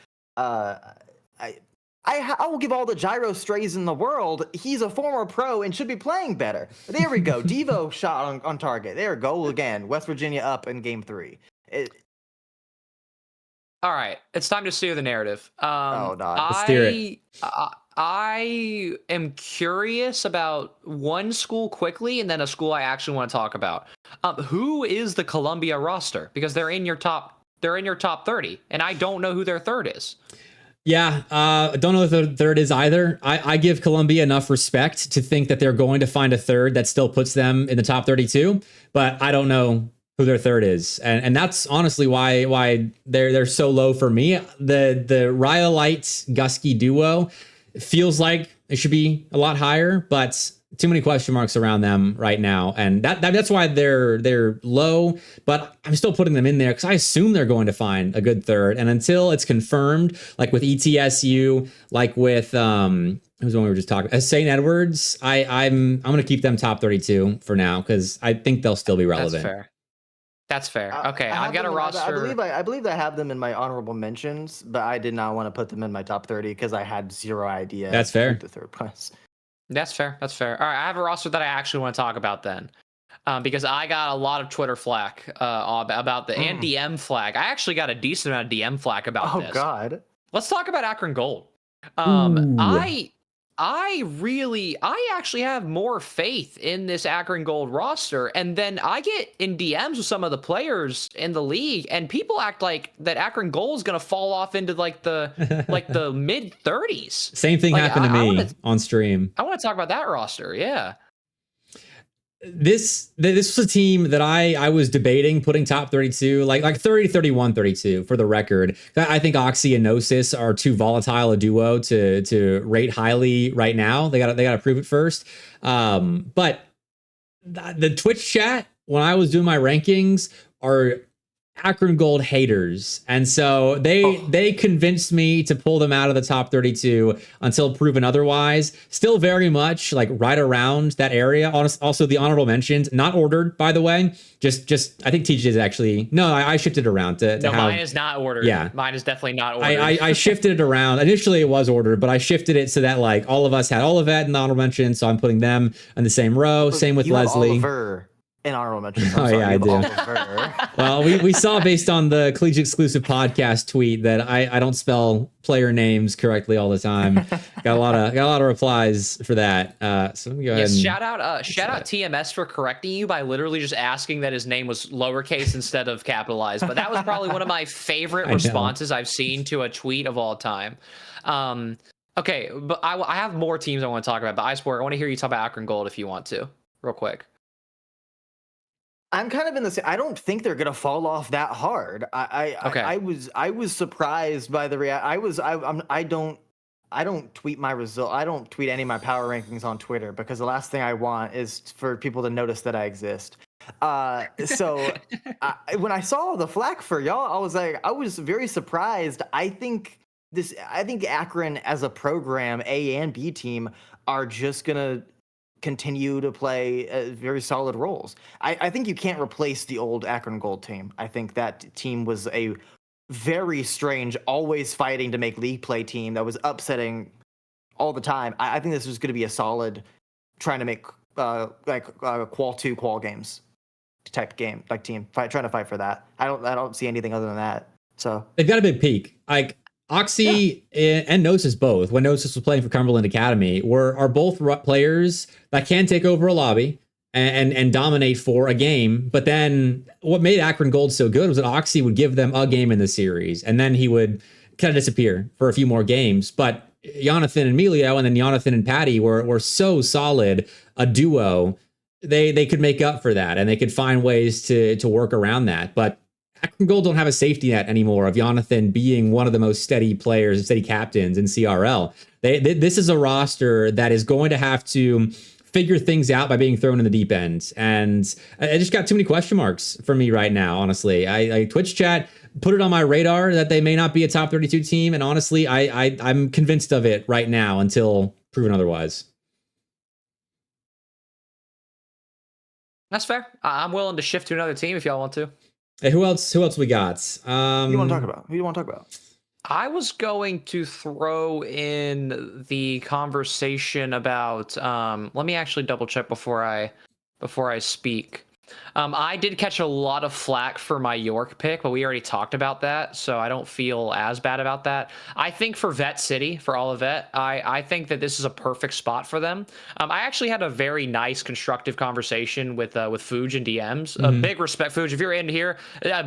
I will give all the Gyro strays in the world. He's a former pro and should be playing better. There we go. Devo shot on target. There, goal again. West Virginia up in game 3. All right, it's time to steer the narrative. Let's steer it. I am curious about one school quickly, and then a school I actually want to talk about. Who is the Columbia roster? Because they're in your top 30, and I don't know who their third is. Yeah, I don't know if the third is either. I give Columbia enough respect to think that they're going to find a third that still puts them in the top 32, but I don't know who their third is. And that's honestly why they're so low for me. The Rhyolite Gusky duo feels like it should be a lot higher, but too many question marks around them right now, and that's why they're low. But I'm still putting them in there because I assume they're going to find a good third. And until it's confirmed, like with ETSU, like with who's the one we were just talking about, St. Edwards, I'm going to keep them top 32 for now because I think they'll still be relevant. That's fair. Okay, I've got a roster. I believe I have them in my honorable mentions, but I did not want to put them in my top 30 because I had zero idea. That's fair. The third place. That's fair. All right, I have a roster that I actually want to talk about then, because I got a lot of Twitter flack about the and DM flack. I actually got a decent amount of DM flack about this. Oh God. Let's talk about Akron Gold. I actually have more faith in this Akron Gold roster, and then I get in DMs with some of the players in the league, and people act like that Akron Gold is going to fall off into like the mid 30s. Same thing happened to me on stream. I want to talk about that roster. Yeah. This was a team that I was debating putting top 32, like 30, 31, 32 for the record. I think Oxy and Gnosis are too volatile a duo to rate highly right now. They got to prove it first. But the Twitch chat when I was doing my rankings are Akron Gold haters, and so they convinced me to pull them out of the top 32 until proven otherwise. Still very much like right around that area. Also the honorable mentions, not ordered by the way. Just I think TJ is actually I shifted around to no, mine is not ordered. Yeah, mine is definitely not ordered. I shifted it around. Initially it was ordered, but I shifted it so that like all of us had Olivet in the honorable mentions, so I'm putting them in the same row. Same with Leslie. Oliver in honorable mentions. Yeah, I do. Well, we saw based on the Collegiate Exclusive Podcast tweet that I don't spell player names correctly all the time. Got a lot of replies for that. So let me go ahead. Shout out TMS for correcting you by literally just asking that his name was lowercase instead of capitalized. But that was probably one of my favorite responses I've seen to a tweet of all time. Okay, but I have more teams I want to talk about. But Iceborg, I want to hear you talk about Akron Gold if you want to, real quick. I'm kind of in the same. I don't think they're gonna fall off that hard. I was surprised by the I don't tweet my result. I don't tweet any of my power rankings on Twitter because the last thing I want is for people to notice that I exist. So when I saw the flack for y'all, I was very surprised. I think Akron as a program, A and B team, are just gonna continue to play very solid roles. I think you can't replace the old Akron Gold team. I think that team was a very strange, always fighting to make league play team that was upsetting all the time. I think this was going to be a solid, trying to make qual 2 qual games type game, like team trying to fight for that. I don't see anything other than that. So they've got a big peak. Like Oxy and Gnosis both, when Gnosis was playing for Cumberland Academy, are both players that can take over a lobby and dominate for a game. But then what made Akron Gold so good was that Oxy would give them a game in the series, and then he would kind of disappear for a few more games. But Jonathan and Emilio, and then Jonathan and Patty were so solid a duo. They could make up for that, and they could find ways to work around that. But Akron Gold don't have a safety net anymore of Jonathan being one of the most steady players and steady captains in CRL. This is a roster that is going to have to figure things out by being thrown in the deep end. And I just got too many question marks for me right now, honestly. I Twitch chat put it on my radar that they may not be a top 32 team. And honestly, I'm convinced of it right now until proven otherwise. That's fair. I'm willing to shift to another team if y'all want to. Hey, who else we got? Who do you want to talk about? I was going to throw in the conversation about let me actually double check before I speak. I did catch a lot of flack for my York pick, but we already talked about that, so I don't feel as bad about that. I think for Vet City, for Olivet, I think that this is a perfect spot for them. I actually had a very nice, constructive conversation with Fuge and DMs. Big respect, Fuge, if you're in here.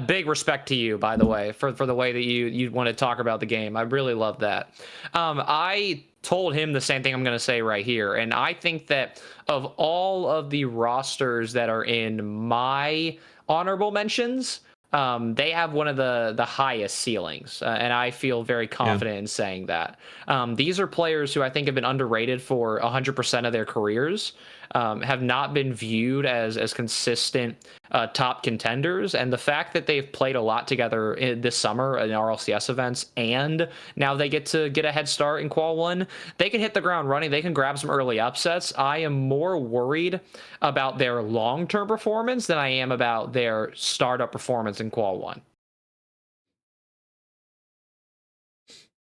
Big respect to you, by the way, for the way that you want to talk about the game. I really love that. I told him the same thing I'm going to say right here. And I think that of all of the rosters that are in my honorable mentions, they have one of the highest ceilings, and I feel very confident in saying that. These are players who I think have been underrated for 100% of their careers, have not been viewed as consistent top contenders, and the fact that they've played a lot together this summer in RLCS events, and now they get to get a head start in Qual 1, they can hit the ground running, they can grab some early upsets. I am more worried about their long-term performance than I am about their startup performance in Qual 1.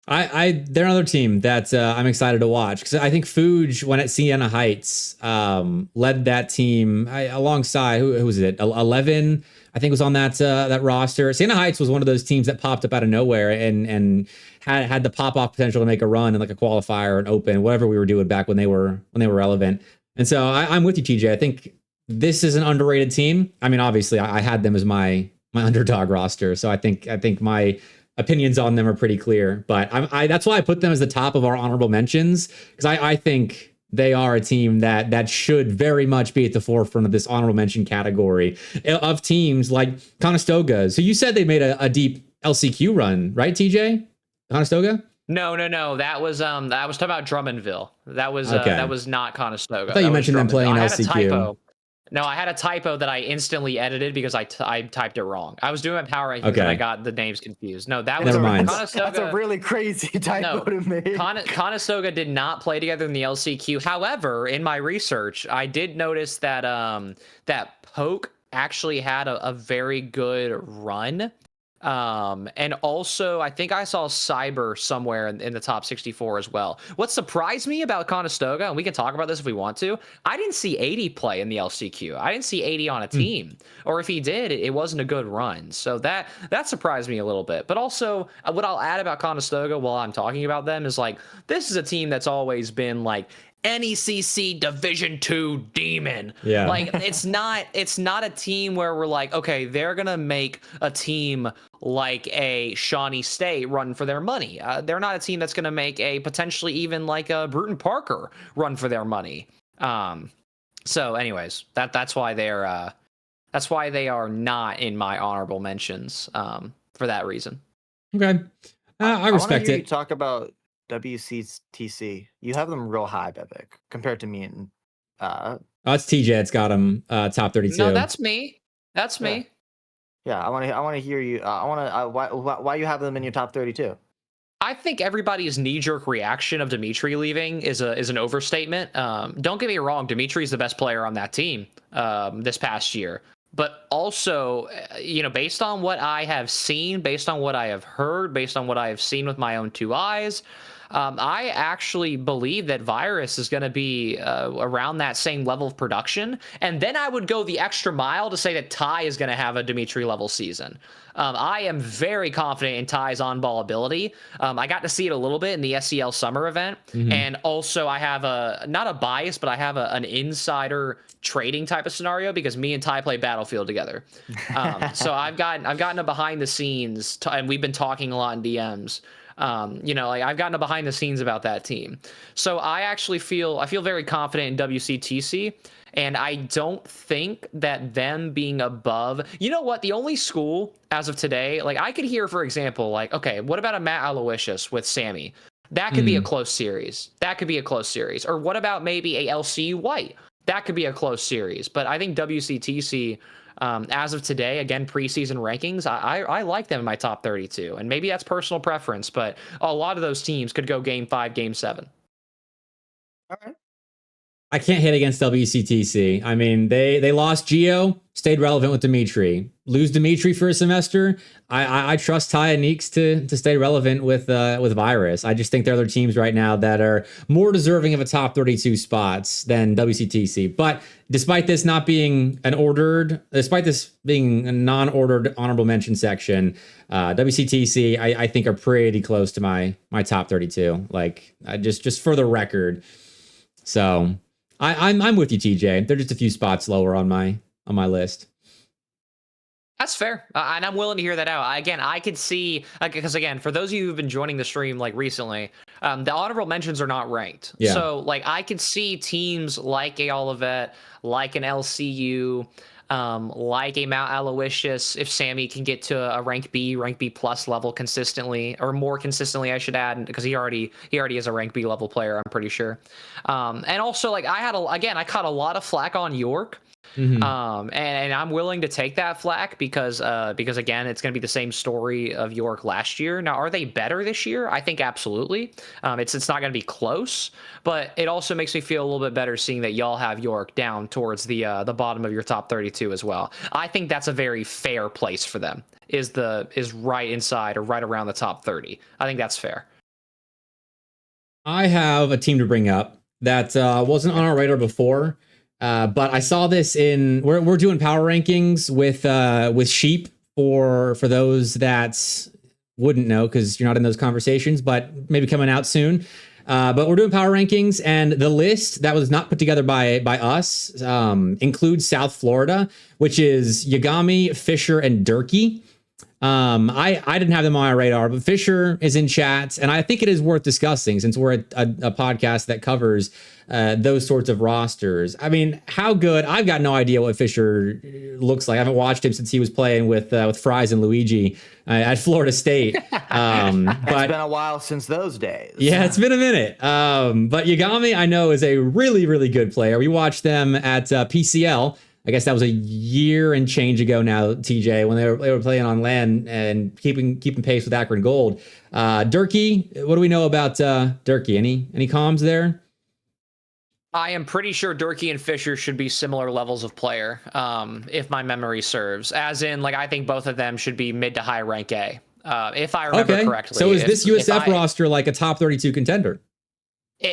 They're another team that I'm excited to watch, because I think Fuge, when at Sienna Heights, led that team alongside who was it? 11, I think, was on that roster. Sienna Heights was one of those teams that popped up out of nowhere and had the pop off potential to make a run in like a qualifier, an open, whatever we were doing back when they were relevant. And so I'm with you, TJ. I think this is an underrated team. I mean, obviously, I had them as my underdog roster, so I think my opinions on them are pretty clear, but that's why I put them as the top of our honorable mentions, because I think they are a team that should very much be at the forefront of this honorable mention category of teams like Conestoga. So you said they made a deep LCQ run, right, TJ? Conestoga? No. That was talking about Drummondville. That was not Conestoga. I thought you mentioned them playing LCQ. No, I had a typo that I instantly edited because I typed it wrong. I was doing my power rankings and I got the names confused. No, that was Conestoga. That's a really crazy typo to make. Conestoga did not play together in the LCQ. However, in my research, I did notice that that Poke actually had a very good run. And also, I think I saw Cyber somewhere in the top 64 as well. What surprised me about Conestoga, and we can talk about this if we want to, I didn't see 80 play in the LCQ. I didn't see 80 on a team. Or if he did, it wasn't a good run. So that surprised me a little bit. But also, what I'll add about Conestoga while I'm talking about them is, like, this is a team that's always been, like, NECC Division 2 demon. Yeah. Like, it's not a team where we're like, okay, they're gonna make a team like a Shawnee State run for their money. They're not a team that's gonna make a potentially even like a Bruton Parker run for their money. So anyways, that's why they are not in my honorable mentions, for that reason. Okay. I respect it. You talk about WCTC. You have them real high, Bepic, compared to me and it's TJ. It's got him top 32. No, that's me. That's me. Yeah, I want to hear you. Why you have them in your top 32? I think everybody's knee-jerk reaction of Dimitri leaving is an overstatement. Don't get me wrong, Dimitri's the best player on that team this past year. But also, based on what I have seen, based on what I have heard, based on what I have seen with my own two eyes, I actually believe that Virus is going to be around that same level of production. And then I would go the extra mile to say that Ty is going to have a Dimitri level season. I am very confident in Ty's on-ball ability. I got to see it a little bit in the SEL summer event. And also I have not a bias, but I have an insider trading type of scenario because me and Ty play Battlefield together. So I've gotten a behind the scenes and we've been talking a lot in DMs. I've gotten a behind the scenes about that team. So I feel very confident in WCTC, and I don't think that them being above, you know what, the only school as of today, like I could hear, for example, like, okay, what about a Matt Aloysius with Sammy? That could be a close series. Or what about maybe a LCU White? That could be a close series. But I think WCTC, as of today, again, preseason rankings, I like them in my top 32. And maybe that's personal preference, but a lot of those teams could go game 5, game 7. All right. I can't hit against WCTC. I mean, they lost Geo, stayed relevant with Dimitri. Lose Dimitri for a semester. I trust Ty and Neeks to stay relevant with Virus. I just think there are other teams right now that are more deserving of a top 32 spots than WCTC. But despite this being a non-ordered honorable mention section, WCTC I think are pretty close to my top 32. Like just for the record. So I'm with you, TJ. They're just a few spots lower on my list. That's fair. And I'm willing to hear that out. Again, I could see, because again, for those of you who've been joining the stream like recently, the honorable mentions are not ranked. Yeah. So like I could see teams like a Olivet, like an LCU, like a Mount Aloysius, if Sammy can get to a rank B plus level consistently, or more consistently, I should add, because he already is a rank B level player, I'm pretty sure. And also, like, I caught a lot of flack on York. And I'm willing to take that flack because again, it's going to be the same story of York last year. Now, are they better this year? I think absolutely. It's not going to be close, but it also makes me feel a little bit better seeing that y'all have York down towards the bottom of your top 32 as well. I think that's a very fair place for them. Is right inside or right around the top 30. I think that's fair. I have a team to bring up that wasn't on our radar before. But I saw this we're doing power rankings with Sheep for those that wouldn't know because you're not in those conversations, but maybe coming out soon. But we're doing power rankings, and the list that was not put together by us includes South Florida, which is Yagami, Fisher, and Durkee. I didn't have them on my radar, but Fisher is in chat, and I think it is worth discussing since we're a podcast that covers those sorts of rosters. I mean, how good? I've got no idea what Fisher looks like. I haven't watched him since he was playing with Fries and Luigi at Florida State. But it's been a while since those days. Yeah, it's been a minute. But Yagami, I know, is a really, really good player. We watched them at PCL. I guess that was a year and change ago now, TJ, when they were playing on LAN and keeping pace with Akron Gold. Durkee, what do we know about Durkee? Any comms there? I am pretty sure Durkee and Fisher should be similar levels of player, if my memory serves. As in, like, I think both of them should be mid to high rank A, if I remember correctly. So is this USF roster like a top 32 contender?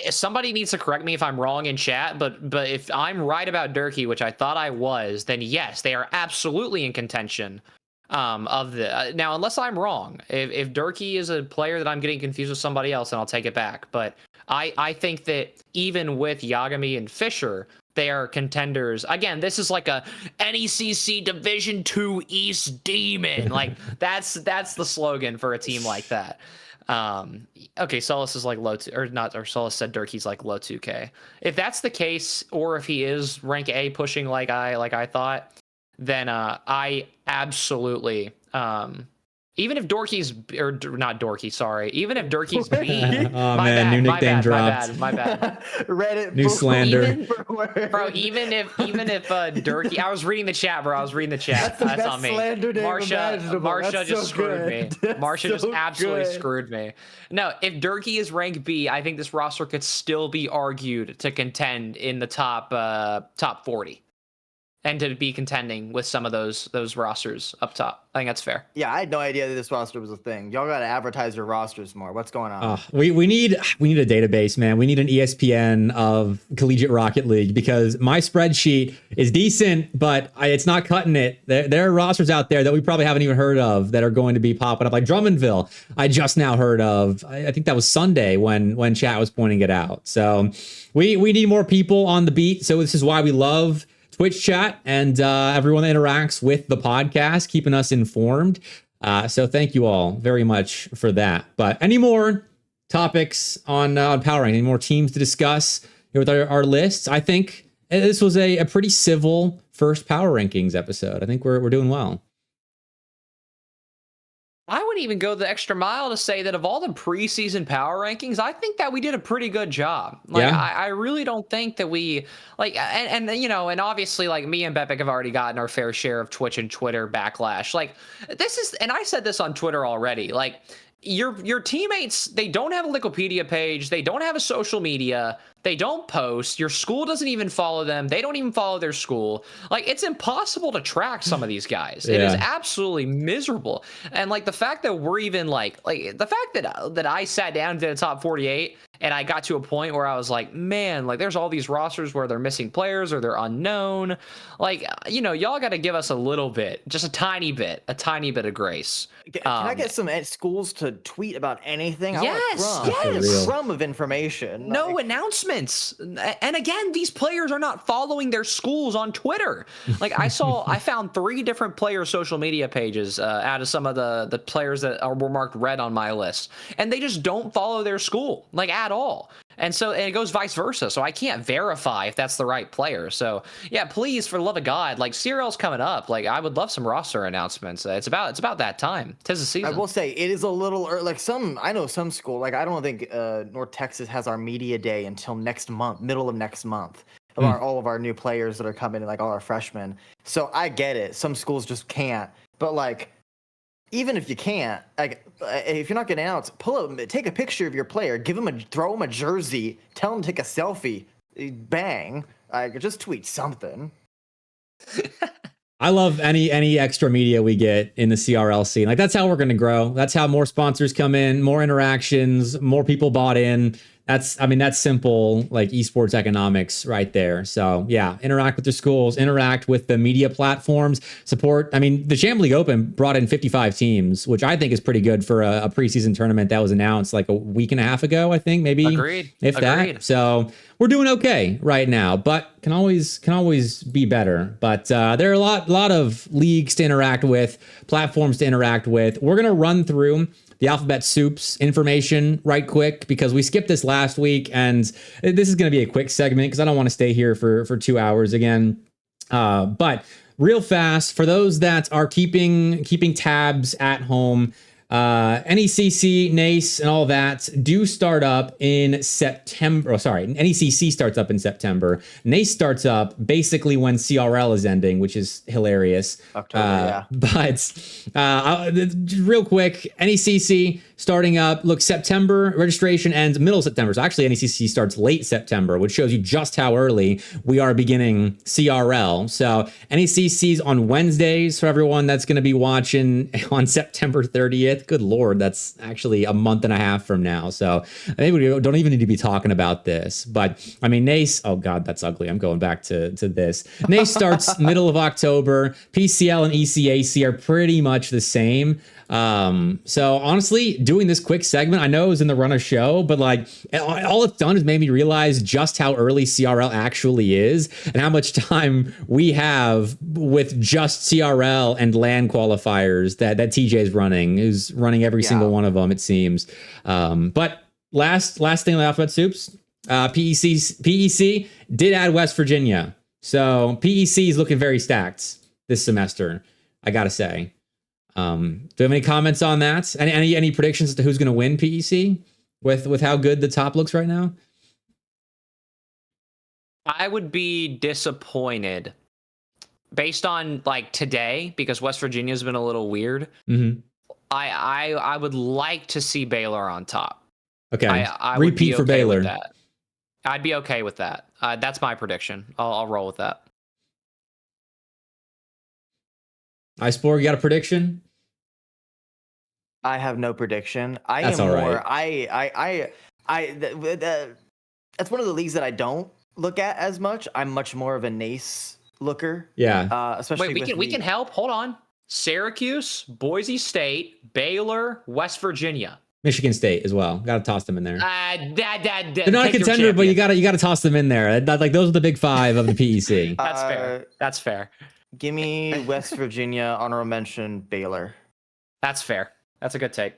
Somebody needs to correct me if I'm wrong in chat, but if I'm right about Durkee, which I thought I was, then yes, they are absolutely in contention of the now, unless I'm wrong. If Durkee is a player that I'm getting confused with somebody else, then I'll take it back. But I think that even with Yagami and Fisher, they are contenders. Again, this is like a NECC Division 2 East Demon. Like that's the slogan for a team like that. Okay, Solus is like low Solus said Durkee's like low 2K. If that's the case, or if he is rank A pushing like I thought, then I absolutely even if Dorky's or not Dorky, sorry, even if Durkee's B, oh man, new nickname dropped. My bad. Reddit new slander, even if Durkee, I was reading the chat, bro. That's on me. Marsha just screwed me. Marsha just absolutely screwed me. No, if Durkee is rank B, I think this roster could still be argued to contend in the top 40. And to be contending with some of those rosters up top. I think that's fair. Yeah, I had no idea that this roster was a thing. Y'all got to advertise your rosters more. What's going on? We need a database, man. We need an ESPN of Collegiate Rocket League because my spreadsheet is decent, but it's not cutting it. There are rosters out there that we probably haven't even heard of that are going to be popping up, like Drummondville. I just now heard of. I think that was Sunday when chat was pointing it out. So we need more people on the beat. So this is why we love Twitch chat and everyone that interacts with the podcast, keeping us informed. So thank you all very much for that. But any more topics on Power Rank? Any more teams to discuss here with our lists? I think this was a pretty civil first Power Rankings episode. I think we're doing well. I would even go the extra mile to say that of all the preseason power rankings, I think that we did a pretty good job. Like, yeah. I really don't think that we like, and you know, and obviously like me and Bepic have already gotten our fair share of Twitch and Twitter backlash. Like this is, and I said this on Twitter already, like your teammates, they don't have a Wikipedia page. They don't have a social media. They don't post. Your school doesn't even follow them. They don't even follow their school. Like, it's impossible to track some of these guys. It is absolutely miserable. And like the fact that we're even like the fact that I sat down to the top 48 and I got to a point where I was like, man, like there's all these rosters where they're missing players or they're unknown. Like, you know, y'all got to give us a little bit, just a tiny bit of grace. Can I get some schools to tweet about anything? I want a crumb of information. No announcements. And again, these players are not following their schools on Twitter. Like I found 3 different player social media pages out of some of the players that were marked red on my list. And they just don't follow their school, like at all. And it goes vice versa. So I can't verify if that's the right player. So yeah, please, for the love of God, like CRL's coming up. Like I would love some roster announcements. It's about that time. 'Tis the season. I will say it is a little early. Like I know some school, like I don't think North Texas has our media day until next month, middle of next month. All of our new players that are coming, like all our freshmen. So I get it. Some schools just can't. But like, even if you can't, like, if you're not getting out, take a picture of your player, throw him a jersey, tell him to take a selfie, bang, like just tweet something. I love any extra media we get in the CRL scene. Like that's how we're going to grow. That's how more sponsors come in, more interactions, more people bought in. That's simple, like esports economics right there. So yeah, interact with the schools, interact with the media platforms, support. I mean, the Champions League Open brought in 55 teams, which I think is pretty good for a preseason tournament that was announced like a week and a half ago, I think, maybe. Agreed. That. So we're doing okay right now, but can always be better. But there are a lot of leagues to interact with, platforms to interact with. We're gonna run through the Alphabet Soups information right quick because we skipped this last week, and this is going to be a quick segment because I don't want to stay here for 2 hours again. But real fast, for those that are keeping tabs at home, NECC, NACE, and all that do start up in September. Oh, sorry, NECC starts up in September. NACE starts up basically when CRL is ending, which is hilarious. October, yeah. But real quick, NECC starting up. Look, September registration ends middle of September. So actually, NECC starts late September, which shows you just how early we are beginning CRL. So NECC's on Wednesdays for everyone that's going to be watching on September 30th. Good Lord, that's actually a month and a half from now. So I think we don't even need to be talking about this. But I mean, NACE, oh God, that's ugly. I'm going back to this. NACE starts middle of October. PCL and ECAC are pretty much the same. So honestly, doing this quick segment, I know it was in the run of show, but like all it's done is made me realize just how early CRL actually is and how much time we have with just CRL and LAN qualifiers that TJ is running, who's running every single one of them, it seems. But last thing on the Alphabet Soups, PEC did add West Virginia. So PEC is looking very stacked this semester, I gotta say. Do you have any comments on that? Any predictions as to who's going to win PEC with how good the top looks right now? I would be disappointed based on like today because West Virginia's been a little weird. Mm-hmm. I would like to see Baylor on top. Okay, I repeat would be for Baylor. With that. I'd be okay with that. That's my prediction. I'll roll with that. Iceborg, you got a prediction? I have no prediction. That's one of the leagues that I don't look at as much. I'm much more of a NACE looker. Yeah. Especially we can help. Hold on. Syracuse, Boise State, Baylor, West Virginia. Michigan State as well. Got to toss them in there. They're not a contender, but you got to toss them in there. Like those are the big five of the PEC. That's fair. That's fair. Give me West Virginia, honorable mention Baylor. That's fair. That's a good take.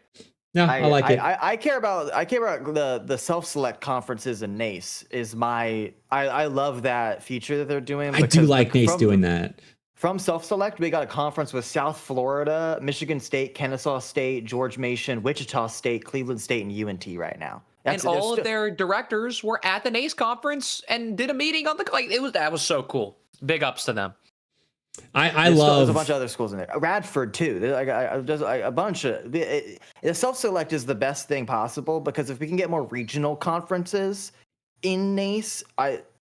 No, I like it. I care about the self-select conferences in NACE I love that feature that they're doing. I do like NACE doing that. From self-select, we got a conference with South Florida, Michigan State, Kennesaw State, George Mason, Wichita State, Cleveland State, and UNT right now. And all of their directors were at the NACE conference and did a meeting on that was so cool. Big ups to them. I love. There's a bunch of other schools in there. Radford too. There's a bunch of. Self-select is the best thing possible because if we can get more regional conferences in NACE,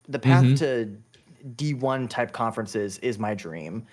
the path to D1 type conferences is my dream.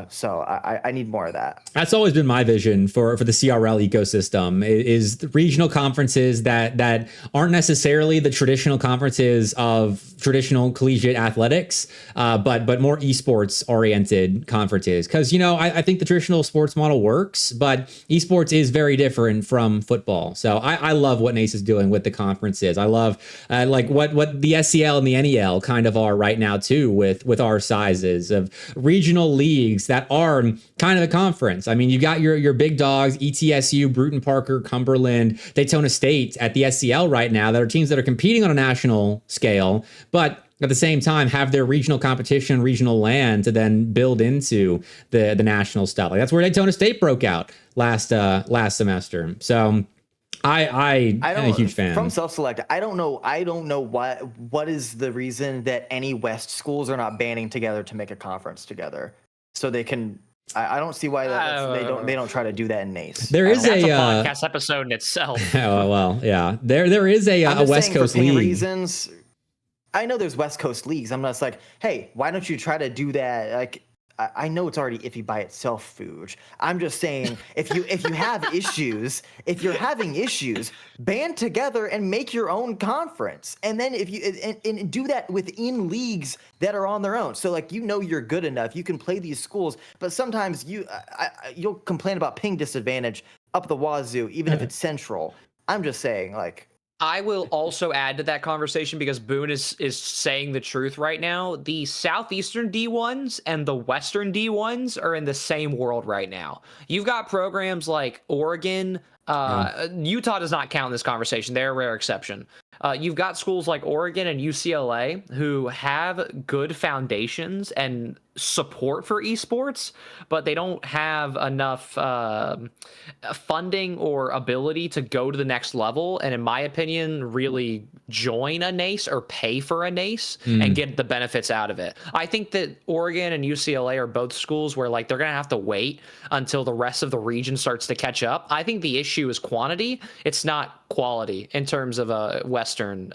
So I need more of that. That's always been my vision for the CRL ecosystem is the regional conferences that aren't necessarily the traditional conferences of traditional collegiate athletics, but more esports oriented conferences. Because, I think the traditional sports model works, but esports is very different from football. So I love what NACE is doing with the conferences. I love like what the SCL and the NEL kind of are right now too with our sizes of regional leagues leagues that are kind of a conference. I mean, you got your big dogs, ETSU, Bruton Parker, Cumberland, Daytona State at the SCL right now that are teams that are competing on a national scale, but at the same time have their regional competition, regional land to then build into the national stuff. Like that's where Daytona State broke out last semester. So I'm a huge fan. From self-select, I don't know what is the reason that any West schools are not banding together to make a conference together, so they can. I don't see why they don't try to do that in NACE. There is a podcast episode in itself. Oh well, yeah. There is a West Coast league. Reasons. I know there's West Coast leagues. I'm just like, hey, why don't you try to do that? Like, I know it's already iffy by itself, Fuge. I'm just saying, if you have issues, if you're having issues, band together and make your own conference, and then if you and do that within leagues that are on their own. So like you're good enough, you can play these schools, but sometimes you'll complain about ping disadvantage up the wazoo, even if it's central. I'm just saying, like. I will also add to that conversation because Boone is saying the truth right now. The Southeastern D1s and the Western D1s are in the same world right now. You've got programs like Oregon. Utah does not count in this conversation. They're a rare exception. You've got schools like Oregon and UCLA who have good foundations and support for esports, but they don't have enough funding or ability to go to the next level. And in my opinion, really join a NACE or pay for a NACE and get the benefits out of it. I think that Oregon and UCLA are both schools where like they're going to have to wait until the rest of the region starts to catch up. I think the issue is quantity. It's not quality in terms of Western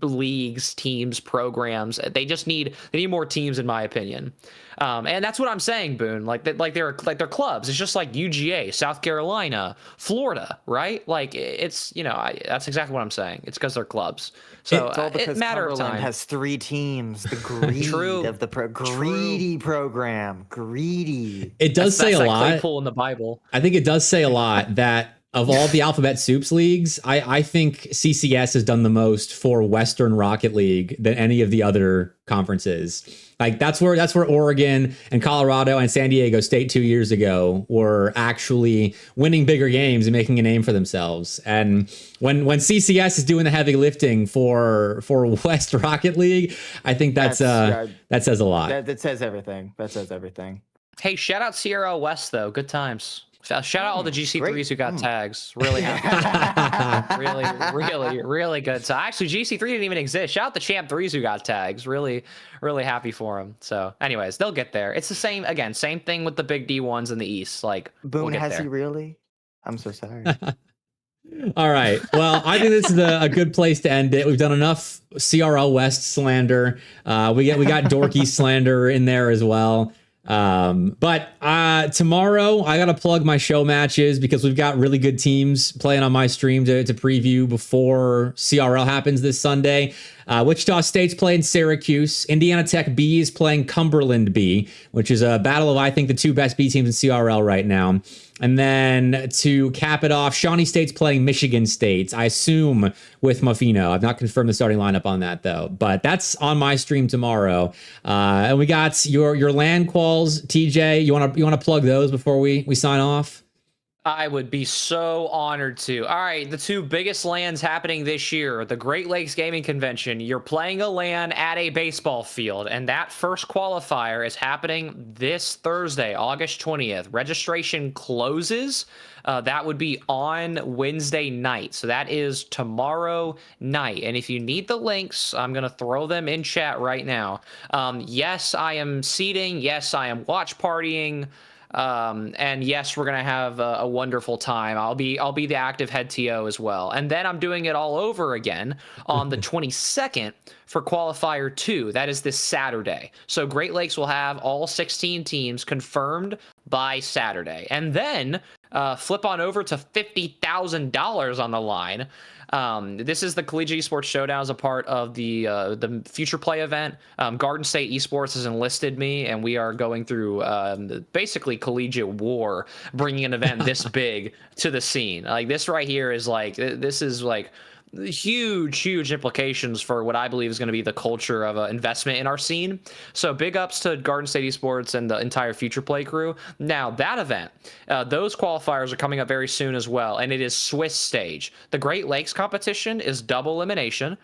leagues, teams, programs. They need more teams, in my opinion. And that's what I'm saying, Boone. Like they're clubs. It's just like UGA, South Carolina, Florida, right? Like it's that's exactly what I'm saying. It's because they're clubs. So it's all because Cumberland has 3 teams. The greed of the greedy program. Greedy. It does say a lot. Claypool in the Bible. I think it does say a lot that of all the Alphabet Soups leagues, I think CCS has done the most for Western Rocket League than any of the other conferences. Like that's where Oregon and Colorado and San Diego State 2 years ago were actually winning bigger games and making a name for themselves. And when CCS is doing the heavy lifting for West Rocket League, I think that says a lot. That says everything. That says everything. Hey, shout out CRL West though. Good times. Shout out all the GC3s who got tags. Really happy. really good. So actually, GC3 didn't even exist. Shout out the Champ 3s who got tags. Really happy for them. So anyways, they'll get there. It's the same thing with the big D1s in the East. Like, Boone, has he really? I'm so sorry. All right. Well, I think this is a good place to end it. We've done enough CRL West slander. We got Dorky slander in there as well. But tomorrow I gotta plug my show matches because we've got really good teams playing on my stream to preview before CRL happens this Sunday. Wichita State's playing Syracuse. Indiana Tech B is playing Cumberland B, which is a battle of, I think, the 2 best B teams in CRL right now. And then to cap it off, Shawnee State's playing Michigan State, I assume with Muffino. I've not confirmed the starting lineup on that, though. But that's on my stream tomorrow. And we got your LAN quals, TJ. You want to plug those before we sign off? I would be so honored to. All right, the 2 biggest LANs happening this year, the Great Lakes Gaming Convention. You're playing a LAN at a baseball field, and that first qualifier is happening this Thursday, August 20th. Registration closes. That would be on Wednesday night. So that is tomorrow night. And if you need the links, I'm going to throw them in chat right now. Yes, I am seating. Yes, I am watch partying. And yes, we're going to have a wonderful time. I'll be the active head TO as well. And then I'm doing it all over again on the 22nd for qualifier 2. That is this Saturday. So Great Lakes will have all 16 teams confirmed by Saturday. And then flip on over to $50,000 on the line. This is the Collegiate Esports Showdown as a part of the Future Play event. Garden State Esports has enlisted me, and we are going through basically collegiate war, bringing an event this big to the scene. Like this right here is like huge implications for what I believe is going to be the culture of investment in our scene. So big ups to Garden State Esports and the entire Future Play crew. Now that event, those qualifiers are coming up very soon as well, and it is Swiss stage. The Great Lakes competition is double elimination.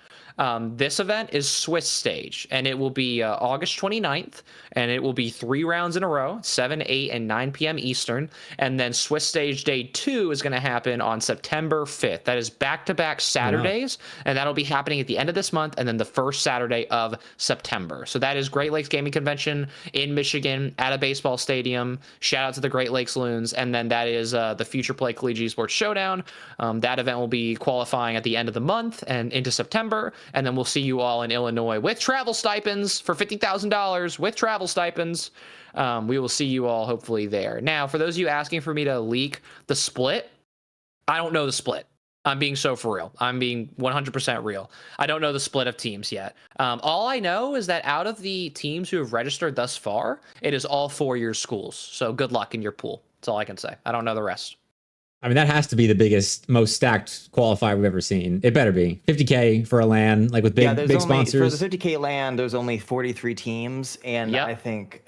This event is Swiss stage, and it will be August 29th, and it will be 3 rounds in a row, 7, 8, and 9 p.m. Eastern. And then Swiss stage day 2 is going to happen on September 5th. That is back-to-back Saturdays, and that'll be happening at the end of this month and then the first Saturday of September. So that is Great Lakes Gaming Convention in Michigan at a baseball stadium. Shout out to the Great Lakes Loons. And then that is the Future Play Collegiate Esports Showdown. That event will be qualifying at the end of the month and into September. And then we'll see you all in Illinois with travel stipends for $50,000 with travel stipends. We will see you all hopefully there. Now, for those of you asking for me to leak the split, I don't know the split. I'm being so for real. I'm being 100% real. I don't know the split of teams yet. All I know is that out of the teams who have registered thus far, it is all 4-year schools. So good luck in your pool. That's all I can say. I don't know the rest. I mean, that has to be the biggest, most stacked qualifier we've ever seen. It better be. 50K for a LAN, like with big sponsors. For the 50K LAN, there's only 43 teams, and I think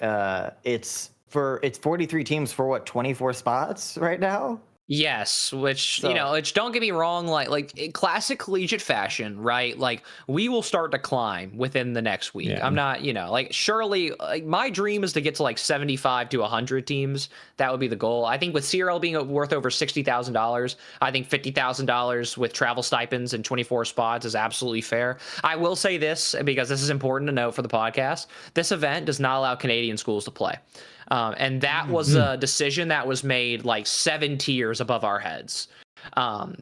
it's 43 teams for what, 24 spots right now? Yes, which, which don't get me wrong, like in classic collegiate fashion, right? Like we will start to climb within the next week. Yeah. I'm not, surely my dream is to get to like 75 to 100 teams. That would be the goal. I think with CRL being worth over $60,000, I think $50,000 with travel stipends and 24 spots is absolutely fair. I will say this because this is important to note for the podcast. This event does not allow Canadian schools to play. And that was a decision that was made like 7 tiers above our heads.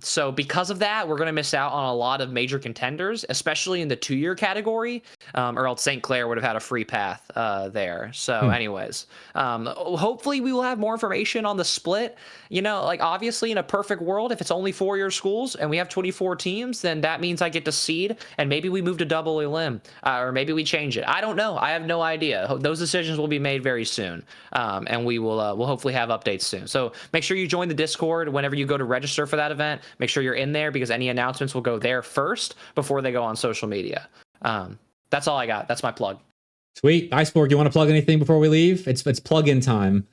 So because of that, we're going to miss out on a lot of major contenders, especially in the 2-year category, or else St. Clair would have had a free path there. So anyways, hopefully we will have more information on the split. Obviously in a perfect world, if it's only 4-year schools and we have 24 teams, then that means I get to seed and maybe we move to double elim, or maybe we change it. I don't know. I have no idea. Those decisions will be made very soon. And we will we'll hopefully have updates soon. So make sure you join the Discord whenever you go to register for that event. Make sure you're in there because any announcements will go there first before they go on social media. That's all I got. That's my plug. Sweet. Iceborg, you want to plug anything before we leave? It's plug-in time.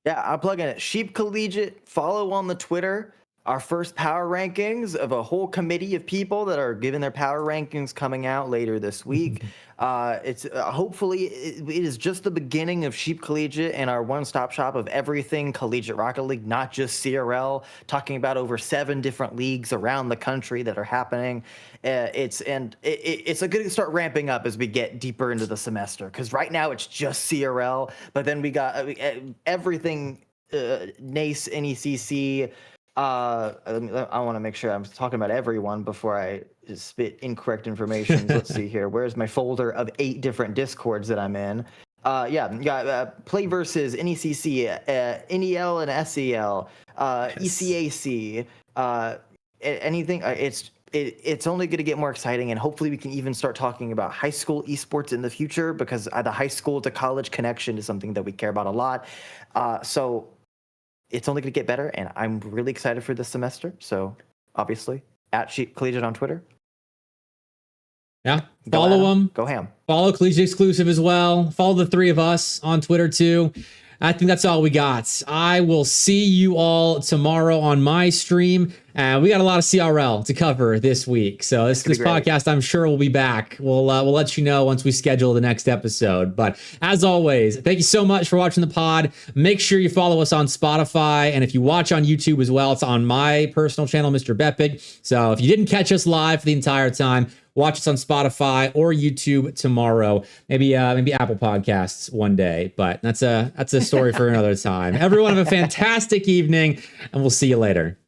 Yeah, I'll plug in it. Sheep Collegiate, follow on the Twitter. Our first power rankings of a whole committee of people that are giving their power rankings coming out later this week. It's hopefully it is just the beginning of Sheep Collegiate and our one-stop shop of everything Collegiate Rocket League, not just CRL, talking about over 7 different leagues around the country that are happening. It's a good start ramping up as we get deeper into the semester, because right now it's just CRL, but then we got everything NACE, NECC. I want to make sure I'm talking about everyone before I spit incorrect information. Let's see here. Where's my folder of 8 different Discords that I'm in? Play versus NECC, NEL and SEL, ECAC, anything. It's only going to get more exciting, and hopefully we can even start talking about high school esports in the future, because the high school to college connection is something that we care about a lot. So it's only going to get better, and I'm really excited for this semester. So, obviously, at Sheep Collegiate on Twitter. Yeah, follow them. Go ham. Follow Collegiate Exclusive as well. Follow the 3 of us on Twitter, too. I think that's all we got. I will see you all tomorrow on my stream. We got a lot of CRL to cover this week. So this podcast, I'm sure, will be back. We'll let you know once we schedule the next episode. But as always, thank you so much for watching the pod. Make sure you follow us on Spotify. And if you watch on YouTube as well, it's on my personal channel, MrBepic. So if you didn't catch us live for the entire time, watch us on Spotify or YouTube tomorrow. Maybe Apple Podcasts one day. But that's a story for another time. Everyone have a fantastic evening, and we'll see you later.